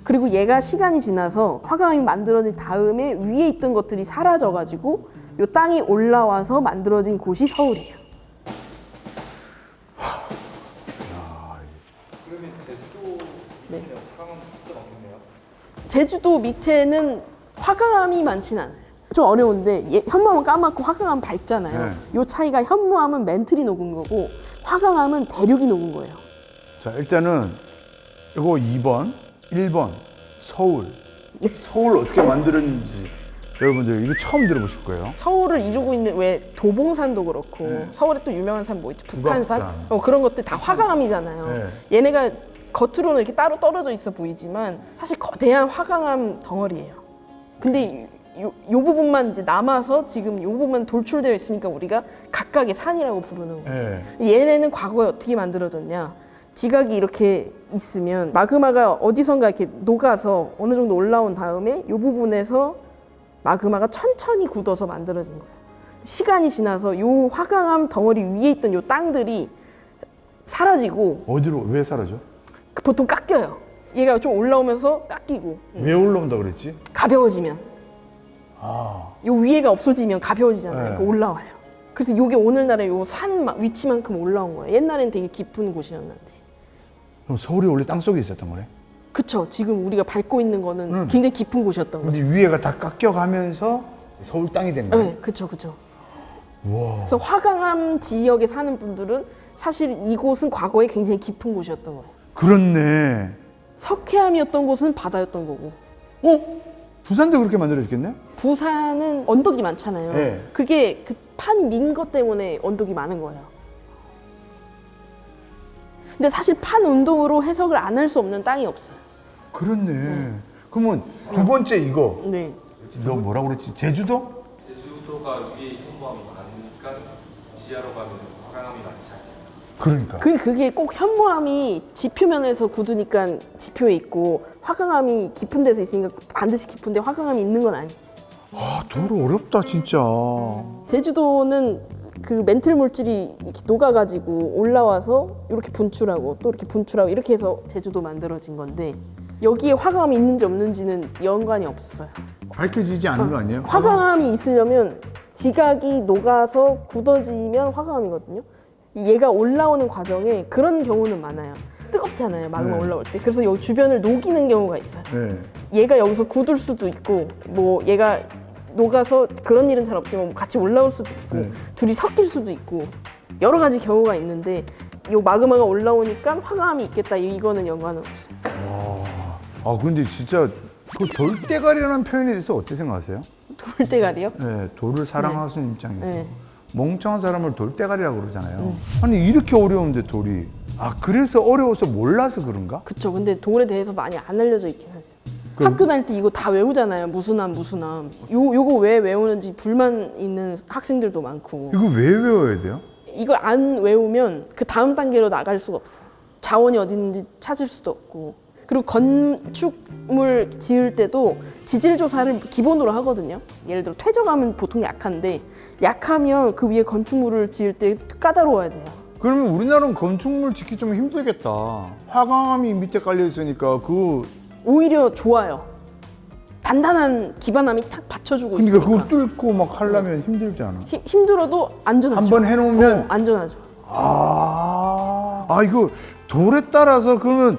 그리고 얘가 시간이 지나서 화강암이 만들어진 다음에 위에 있던 것들이 사라져가지고 요 땅이 올라와서 만들어진 곳이 서울이에요. 그러면 제주도 밑에는 화강암 진짜 많겠네요. 제주도 밑에는 화강암이 많진 않아요. 좀 어려운데 현무암은 까맣고 화강암은 밝잖아요. 네. 요 차이가 현무암은 멘틀이 녹은 거고 화강암은 대륙이 녹은 거예요. 자, 일단은 이거 2번, 1번 서울. 서울 어떻게 만들었는지 여러분들 이거 처음 들어보실 거예요. 서울을 이루고 있는 왜 도봉산도 그렇고 네. 서울에 또 유명한 산 뭐 있죠? 북한산? 북악산. 그런 것들 다 화강암이잖아요. 네. 얘네가 겉으로는 이렇게 따로 떨어져 있어 보이지만 사실 거대한 화강암 덩어리예요. 근데 요 부분만 이제 남아서 지금 요 부분만 돌출되어 있으니까 우리가 각각의 산이라고 부르는 거죠. 네. 얘네는 과거에 어떻게 만들어졌냐? 지각이 이렇게 있으면 마그마가 어디선가 이렇게 녹아서 어느 정도 올라온 다음에 이 부분에서 마그마가 천천히 굳어서 만들어진 거예요. 시간이 지나서 이 화강암 덩어리 위에 있던 이 땅들이 사라지고 어디로 왜 사라져? 보통 깎여요. 얘가 좀 올라오면서 깎이고 왜 올라온다 그랬지? 가벼워지면 아, 요 위에가 없어지면 가벼워지잖아요. 네. 그 올라와요. 그래서 이게 오늘날의 요 산 위치만큼 올라온 거예요. 옛날엔 되게 깊은 곳이었는데. 그럼 서울이 원래 땅 속에 있었던 거네? 그쵸. 지금 우리가 밟고 있는 거는 굉장히 깊은 곳이었던 거죠. 근데 위에가 다 깎여가면서 서울 땅이 된 거네? 네, 그쵸. 우와. 그래서 화강암 지역에 사는 분들은 사실 이곳은 과거에 굉장히 깊은 곳이었던 거예요. 그렇네. 석회암이었던 곳은 바다였던 거고. 부산도 그렇게 만들어졌겠네? 부산은 언덕이 많잖아요. 네. 그게 그 판이 민 것 때문에 언덕이 많은 거예요. 근데 사실 판 운동으로 해석을 안 할 수 없는 땅이 없어요. 그렇네. 그러면 두 번째 이거 네. 너 뭐라고 그랬지? 제주도? 제주도가 위에 현무암이 많으니까 지하로 가면 화강암이 많지 않아요. 그러니까. 그게 꼭 현무암이 지표면에서 굳으니까 지표에 있고 화강암이 깊은 데서 있으니까 반드시 깊은데 화강암이 있는 건 아니에요. 아, 도로 어렵다 진짜. 제주도는 그 멘틀 물질이 이렇게 녹아가지고 올라와서 이렇게 분출하고 또 이렇게 분출하고 이렇게 해서 제주도 만들어진 건데 여기에 화강암이 있는지 없는지는 연관이 없어요. 밝혀지지 않는 거 아니에요? 화강암이 있으려면 지각이 녹아서 굳어지면 화강암이거든요. 얘가 올라오는 과정에 그런 경우는 많아요. 뜨겁잖아요, 마그마 네. 올라올 때. 그래서 여기 주변을 녹이는 경우가 있어요. 네. 얘가 여기서 굳을 수도 있고 뭐 얘가 녹아서 그런 일은 잘 없지만 같이 올라올 수도 있고 네. 둘이 섞일 수도 있고 여러 가지 경우가 있는데 요 마그마가 올라오니까 화강암이 있겠다 이거는 연관은 없어요. 아 근데 진짜 그 돌대가리라는 표현에 대해서 어떻게 생각하세요? 돌대가리요? 네, 돌을 사랑하시는 입장에서 네. 멍청한 사람을 돌대가리라고 그러잖아요. 아니 이렇게 어려운데 돌이 그래서 어려워서 몰라서 그런가? 그쵸. 근데 돌에 대해서 많이 안 알려져 있긴 하죠. 그- 학교 다닐 때 이거 다 외우잖아요. 무수남, 무수남. 요거 왜 외우는지 불만 있는 학생들도 많고. 이거 왜 외워야 돼요? 이걸 안 외우면 그 다음 단계로 나갈 수가 없어요. 자원이 어디 있는지 찾을 수도 없고. 그리고 건축물 지을 때도 지질 조사를 기본으로 하거든요. 예를 들어 퇴적하면 보통 약한데 약하면 그 위에 건축물을 지을 때 까다로워야 돼요. 그러면 우리나라는 건축물 짓기 좀 힘들겠다. 화강암이 밑에 깔려 있으니까 오히려 좋아요. 단단한 기반함이 탁 받쳐주고 그러니까 있으니까. 그걸 뚫고 막 하려면 힘들잖아. 힘들어도 안전하죠. 한번 해놓으면 안전하죠. 이거 돌에 따라서 그러면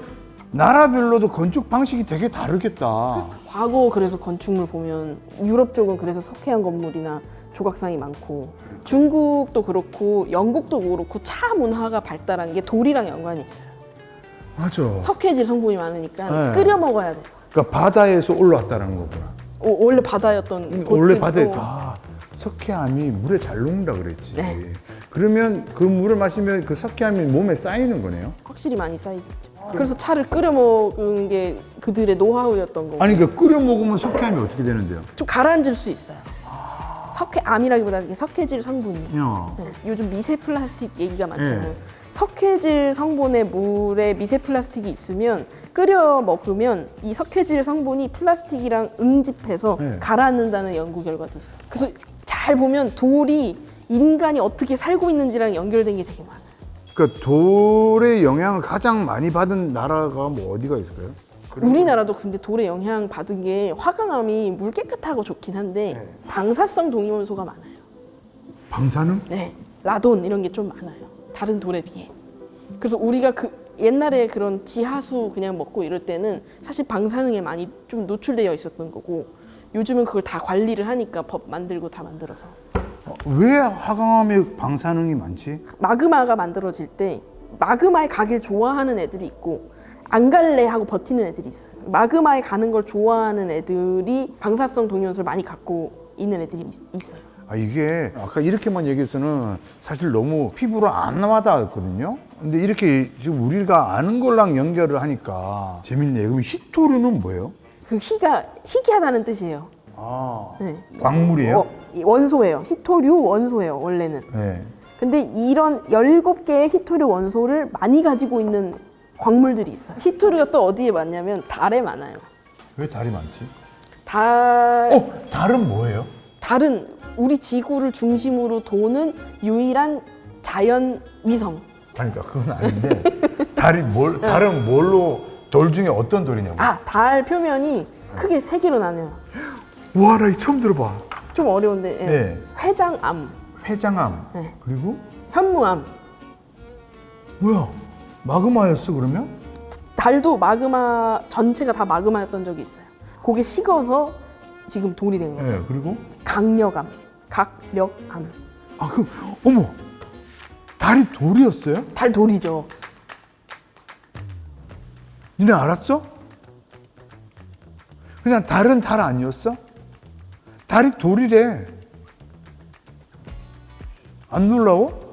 나라별로도 건축 방식이 되게 다르겠다. 과거 그래서 건축물 보면 유럽 쪽은 그래서 석회암 건물이나 조각상이 많고 중국도 그렇고 영국도 그렇고 차 문화가 발달한 게 돌이랑 연관이 있어요. 맞아. 석회질 성분이 많으니까 네. 끓여 먹어야 돼요. 그러니까 바다에서 올라왔다는 거구나. 원래 바다였던 원래 곳들도- 바다에 석회암이 물에 잘 녹는다 그랬지. 네. 그러면 그 물을 마시면 그 석회암이 몸에 쌓이는 거네요. 확실히 많이 쌓이겠죠. 그래서 차를 끓여 먹은 게 그들의 노하우였던 거고. 아니 그러니까 끓여 먹으면 석회암이 어떻게 되는데요? 좀 가라앉을 수 있어요. 석회암이라기보다는 이게 석회질 성분이. 야. 네. 요즘 미세 플라스틱 얘기가 많잖아요. 네. 석회질 성분의 물에 미세 플라스틱이 있으면 끓여 먹으면 이 석회질 성분이 플라스틱이랑 응집해서 네. 가라앉는다는 연구 결과도 있어요. 그래서 잘 보면 돌이 인간이 어떻게 살고 있는지랑 연결된 게 되게 많아요. 그러니까 돌의 영향을 가장 많이 받은 나라가 뭐 어디가 있을까요? 우리나라도 근데 돌의 영향 받은 게 화강암이 물 깨끗하고 좋긴 한데 네. 방사성 동위원소가 많아요. 방사능? 네, 라돈 이런 게 좀 많아요. 다른 돌에 비해. 그래서 우리가 그 옛날에 그런 지하수 그냥 먹고 이럴 때는 사실 방사능에 많이 좀 노출되어 있었던 거고 요즘은 그걸 다 관리를 하니까 법 만들고 다 만들어서 왜 화강암에 방사능이 많지? 마그마가 만들어질 때 마그마에 가길 좋아하는 애들이 있고 안 갈래 하고 버티는 애들이 있어요. 마그마에 가는 걸 좋아하는 애들이 방사성 동위원소를 많이 갖고 있는 애들이 있어요. 이게 아까 이렇게만 얘기해서는 사실 너무 피부로 안 와닿았거든요. 근데 이렇게 지금 우리가 아는 걸랑 연결을 하니까 재밌네. 그럼 히토류는 뭐예요? 그 희가 희귀하다는 뜻이에요. 네. 광물이에요? 이 원소예요. 히토류 원소예요, 원래는. 네. 근데 이런 17개의 히토류 원소를 많이 가지고 있는 광물들이 있어요. 히토류가 또 어디에 많냐면 달에 많아요. 왜 달이 많지? 달은 뭐예요? 달은 우리 지구를 중심으로 도는 유일한 자연 위성. 그러니까 그건 아닌데 달은 뭘로 돌 중에 어떤 돌이냐고. 달 표면이 크게 3개로 나뉘어요. 와, 나 이거 처음 들어봐. 좀 어려운데. 예. 네. 회장암, 회장암. 네. 그리고 현무암. 뭐야? 마그마였어 그러면? 달도 마그마 전체가 다 마그마였던 적이 있어요. 그게 식어서 지금 돌이 된 거예요. 네. 그리고 강력암, 각력암. 어머, 달이 돌이었어요? 달 돌이죠. 니네 알았어? 그냥 달은 달 아니었어? 달이 돌이래. 안 놀라워?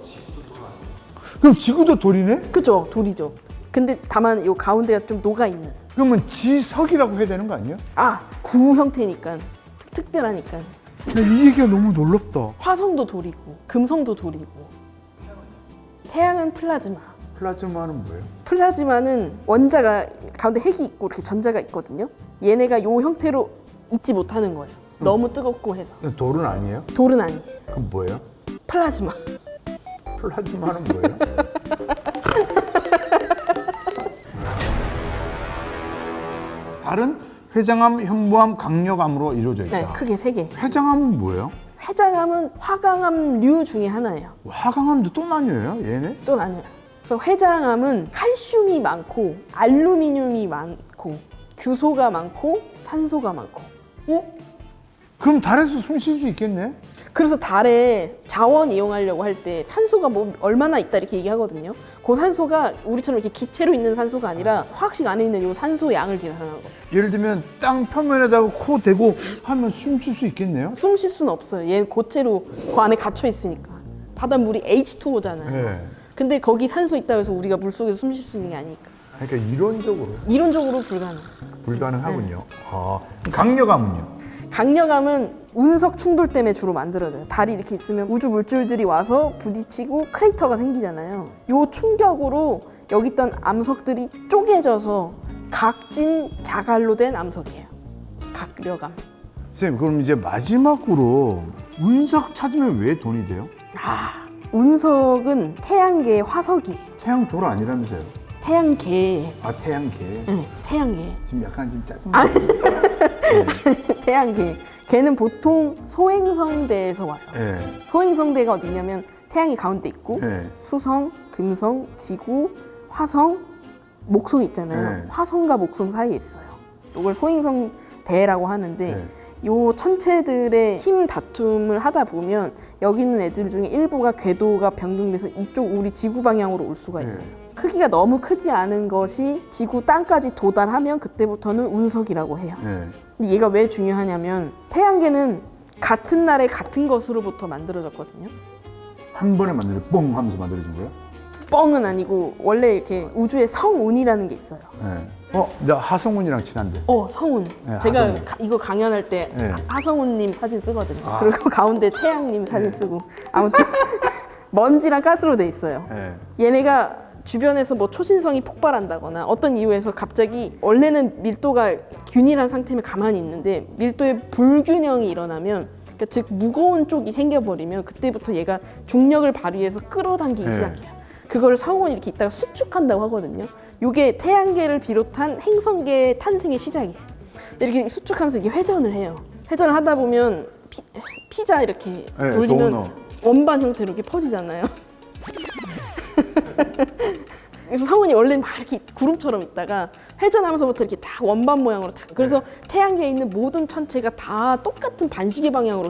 그럼 지구도 돌이네? 그죠, 돌이죠. 근데 다만 이 가운데가 좀 녹아 있는. 그러면 지석이라고 해야 되는 거 아니에요? 아, 구 형태니까 특별하니까. 이 얘기가 너무 놀랍다. 화성도 돌이고 금성도 돌이고. 태양은 플라즈마. 플라즈마는 뭐예요? 플라즈마는 원자가 가운데 핵이 있고 이렇게 전자가 있거든요. 얘네가 요 형태로 있지 못하는 거예요. 너무 뜨겁고 해서. 돌은 아니에요? 돌은 아니에요. 그럼 뭐예요? 플라즈마. 플라즈마는 뭐예요? 달은 회장암, 현무암, 강력암으로 이루어져 있다. 네, 크게 세 개. 회장암은 뭐예요? 회장암은 화강암류 중에 하나예요. 화강암도 또 나뉘어요, 얘네? 또 나뉘어요. 그래서 회장암은 칼슘이 많고 알루미늄이 많고 규소가 많고 산소가 많고. 그럼 달에서 숨 쉴 수 있겠네? 그래서 달에 자원 이용하려고 할 때 산소가 뭐 얼마나 있다 이렇게 얘기하거든요. 그 산소가 우리처럼 이렇게 기체로 있는 산소가 아니라 화학식 안에 있는 요 산소 양을 계산한 거. 예를 들면 땅 표면에다가 코 대고 하면 숨 쉴 수 있겠네요? 숨 쉴 수는 없어요. 얘는 고체로 그 안에 gat혀 있으니까. 바닷물이 H2O잖아요. 네. 근데 거기 산소 있다고 해서 우리가 물속에서 숨 쉴 수 있는 게 아니니까. 그러니까 이론적으로 이론적으로 불가능. 불가능하군요. 아, 강력암은요? 강력암은 운석 충돌 때문에 주로 만들어져요. 달이 이렇게 있으면 우주 물질들이 와서 부딪히고 크레이터가 생기잖아요. 요 충격으로 여기 있던 암석들이 쪼개져서 각진 자갈로 된 암석이에요. 강력암. 선생님, 그럼 이제 마지막으로 운석 찾으면 왜 돈이 돼요? 운석은 태양계의 화석이에요. 태양 돌 아니라면서요? 태양계. 아, 태양계. 네, 태양계. 지금 약간 지금 짜증나. 태양계. 걔는 보통 소행성대에서 와요. 네. 소행성대가 어디냐면 태양이 가운데 있고 네. 수성, 금성, 지구, 화성, 목성 있잖아요. 네. 화성과 목성 사이에 있어요. 이걸 소행성대라고 하는데 네. 요 천체들의 힘 다툼을 하다 보면 여기 있는 애들 중에 일부가 궤도가 변경돼서 이쪽 우리 지구 방향으로 올 수가 있어요. 크기가 너무 크지 않은 것이 지구 땅까지 도달하면 그때부터는 운석이라고 해요. 네. 근데 얘가 왜 중요하냐면 태양계는 같은 날에 같은 것으로부터 만들어졌거든요. 한 번에 뻥 하면서 만들어진 거예요? 뻥은 아니고 원래 이렇게 우주에 성운이라는 게 있어요. 네. 나 하성운이랑 친한데. 성운. 네, 제가 하성운. 이거 강연할 때 네. 하성운님 사진 쓰거든요. 그리고 가운데 태양님 사진 쓰고 아무튼 먼지랑 가스로 돼 있어요. 네. 얘네가 주변에서 뭐 초신성이 폭발한다거나 어떤 이유에서 갑자기 원래는 밀도가 균일한 상태면 가만히 있는데 밀도의 불균형이 일어나면 그러니까 즉 무거운 쪽이 생겨버리면 그때부터 얘가 중력을 발휘해서 끌어당기기 네. 시작해요. 그걸 성운이 이렇게 있다가 수축한다고 하거든요. 이게 태양계를 비롯한 행성계의 탄생의 시작이에요. 근데 이렇게 수축하면서 이게 회전을 해요. 회전을 하다 보면 피자 이렇게 네, 돌리면 도너. 원반 형태로 이렇게 퍼지잖아요. 그래서 성운이 원래 막 이렇게 구름처럼 있다가 회전하면서부터 이렇게 딱 원반 모양으로 딱. 그래서 태양계에 있는 모든 천체가 다 똑같은 반시계 방향으로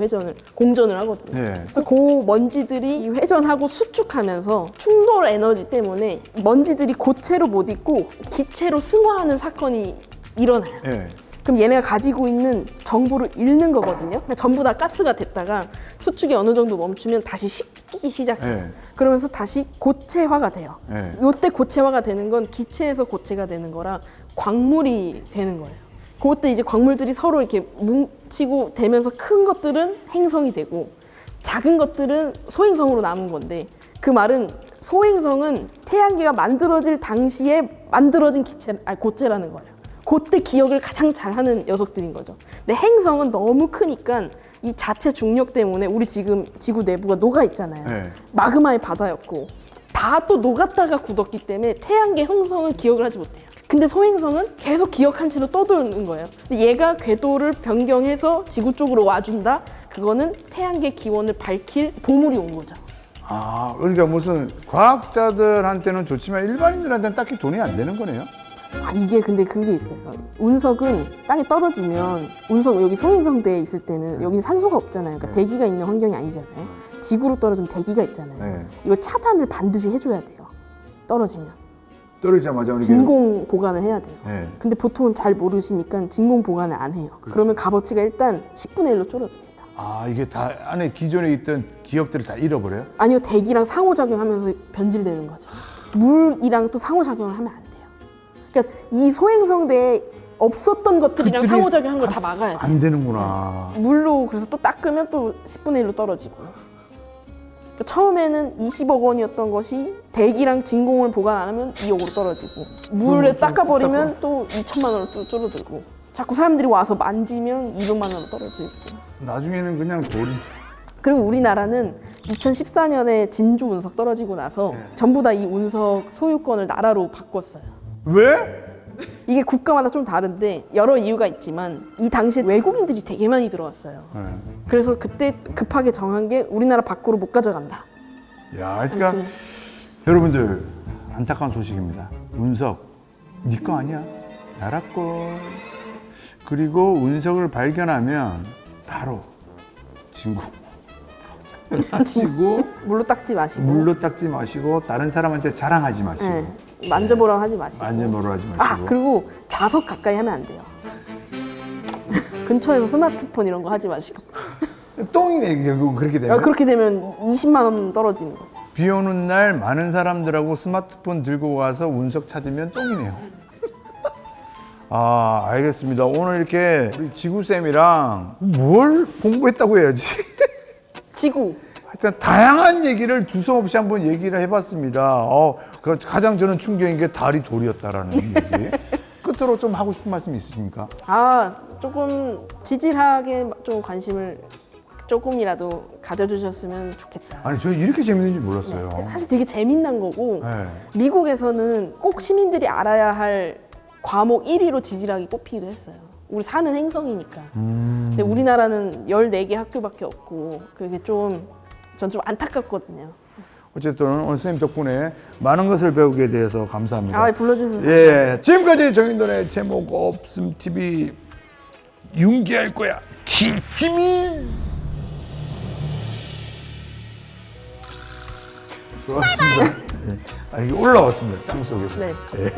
공전을 하거든요. 네. 그래서 그 먼지들이 회전하고 수축하면서 충돌 에너지 때문에 먼지들이 고체로 못 있고 기체로 승화하는 사건이 일어나요. 네. 그럼 얘네가 가지고 있는 정보를 잃는 거거든요. 그러니까 전부 다 가스가 됐다가 수축이 어느 정도 멈추면 다시 식히기 시작해요. 네. 그러면서 다시 고체화가 돼요. 네. 요때 고체화가 되는 건 기체에서 고체가 되는 거라 광물이 되는 거예요. 그때 이제 광물들이 서로 이렇게 뭉치고 되면서 큰 것들은 행성이 되고 작은 것들은 소행성으로 남은 건데 그 말은 소행성은 태양계가 만들어질 당시에 만들어진 고체라는 거예요. 그때 기억을 가장 잘하는 녀석들인 거죠. 근데 행성은 너무 크니까 이 자체 중력 때문에 우리 지금 지구 내부가 녹아 있잖아요. 네. 마그마의 바다였고 다 또 녹았다가 굳었기 때문에 태양계 형성은 기억을 하지 못해요. 근데 소행성은 계속 기억한 채로 떠도는 거예요. 근데 얘가 궤도를 변경해서 지구 쪽으로 와준다? 그거는 태양계 기원을 밝힐 보물이 온 거죠. 아, 그러니까 무슨 과학자들한테는 좋지만 일반인들한테는 딱히 돈이 안 되는 거네요. 이게 근데 그게 있어요. 운석은 땅에 떨어지면 운석 여기 소행성대에 있을 때는 여기는 산소가 없잖아요. 그러니까 대기가 있는 환경이 아니잖아요. 지구로 떨어지면 대기가 있잖아요. 네. 이걸 차단을 반드시 해줘야 돼요. 떨어지면 떨어지자마자 이게. 진공 보관을 해야 돼요. 네. 근데 보통은 잘 모르시니까 진공 보관을 안 해요. 그러면 값어치가 일단 10분의 1로 줄어듭니다. 아, 이게 다 안에 기존에 있던 기억들을 다 잃어버려요? 아니요, 대기랑 상호작용하면서 변질되는 거죠. 물이랑 또 상호작용을 하면 안 돼요. 그러니까 이 소행성대에 없었던 것들이랑 그들이 상호작용하는 걸 다 막아야 돼. 안 되는구나. 물로 그래서 또 닦으면 또 10분의 1로 떨어지고. 그러니까 처음에는 20억 원이었던 것이 대기랑 진공을 보관 안 하면 2억으로 떨어지고 물에 닦아버리면 또 2천만 원으로 또 줄어들고 자꾸 사람들이 와서 만지면 200만 원으로 떨어지고. 나중에는 그냥 돌이. 그리고 우리나라는 2014년에 진주 운석 떨어지고 나서 전부 다 이 운석 소유권을 나라로 바꿨어요. 왜? 이게 국가마다 좀 다른데 여러 이유가 있지만 이 당시에 외국인들이 되게 많이 들어왔어요. 네. 그래서 그때 급하게 정한 게 우리나라 밖으로 못 가져간다. 야, 그러니까 아무튼. 여러분들 안타까운 소식입니다. 운석 네 거 아니야. 나라 거. 그리고 운석을 발견하면 바로 진공. 마시고 물로 닦지 마시고. 물로 닦지 마시고 다른 사람한테 자랑하지 마시고 네. 만져보라고 하지 마시고. 만져보라 하지 마시고. 아 그리고 자석 가까이 하면 안 돼요. 근처에서 스마트폰 이런 거 하지 마시고. 똥이네 결국 그렇게 되면. 그렇게 되면 20만 원 떨어지는 거지. 비 오는 날 많은 사람들하고 스마트폰 들고 와서 운석 찾으면 똥이네요. 아 알겠습니다. 오늘 이렇게 우리 지구쌤이랑 뭘 공부했다고 해야지. 지구. 하여튼 다양한 얘기를 두서없이 한번 얘기를 해봤습니다. 그 가장 저는 충격인 게 달이 돌이었다라는 얘기. 끝으로 좀 하고 싶은 말씀 있으십니까? 아 조금 지질학에 좀 관심을 조금이라도 가져주셨으면 좋겠다. 아니 저 이렇게 재밌는지 몰랐어요. 사실 되게 재밌는 거고 네. 미국에서는 꼭 시민들이 알아야 할 과목 1위로 지질학이 꼽히기도 했어요. 우리 사는 행성이니까. 근데 우리나라는 14개 학교밖에 없고 그게 좀 전 좀 안타깝거든요. 어쨌든 오늘 선생님 덕분에 많은 것을 배우게 돼서 감사합니다. 아 불러주셔서 예, 지금까지 정인돈의 제목 없음 TV 융기할 거야. 티치미. 좋았습니다. 예. 아, 이게 올라왔습니다. 땅 속에서. 네. 예.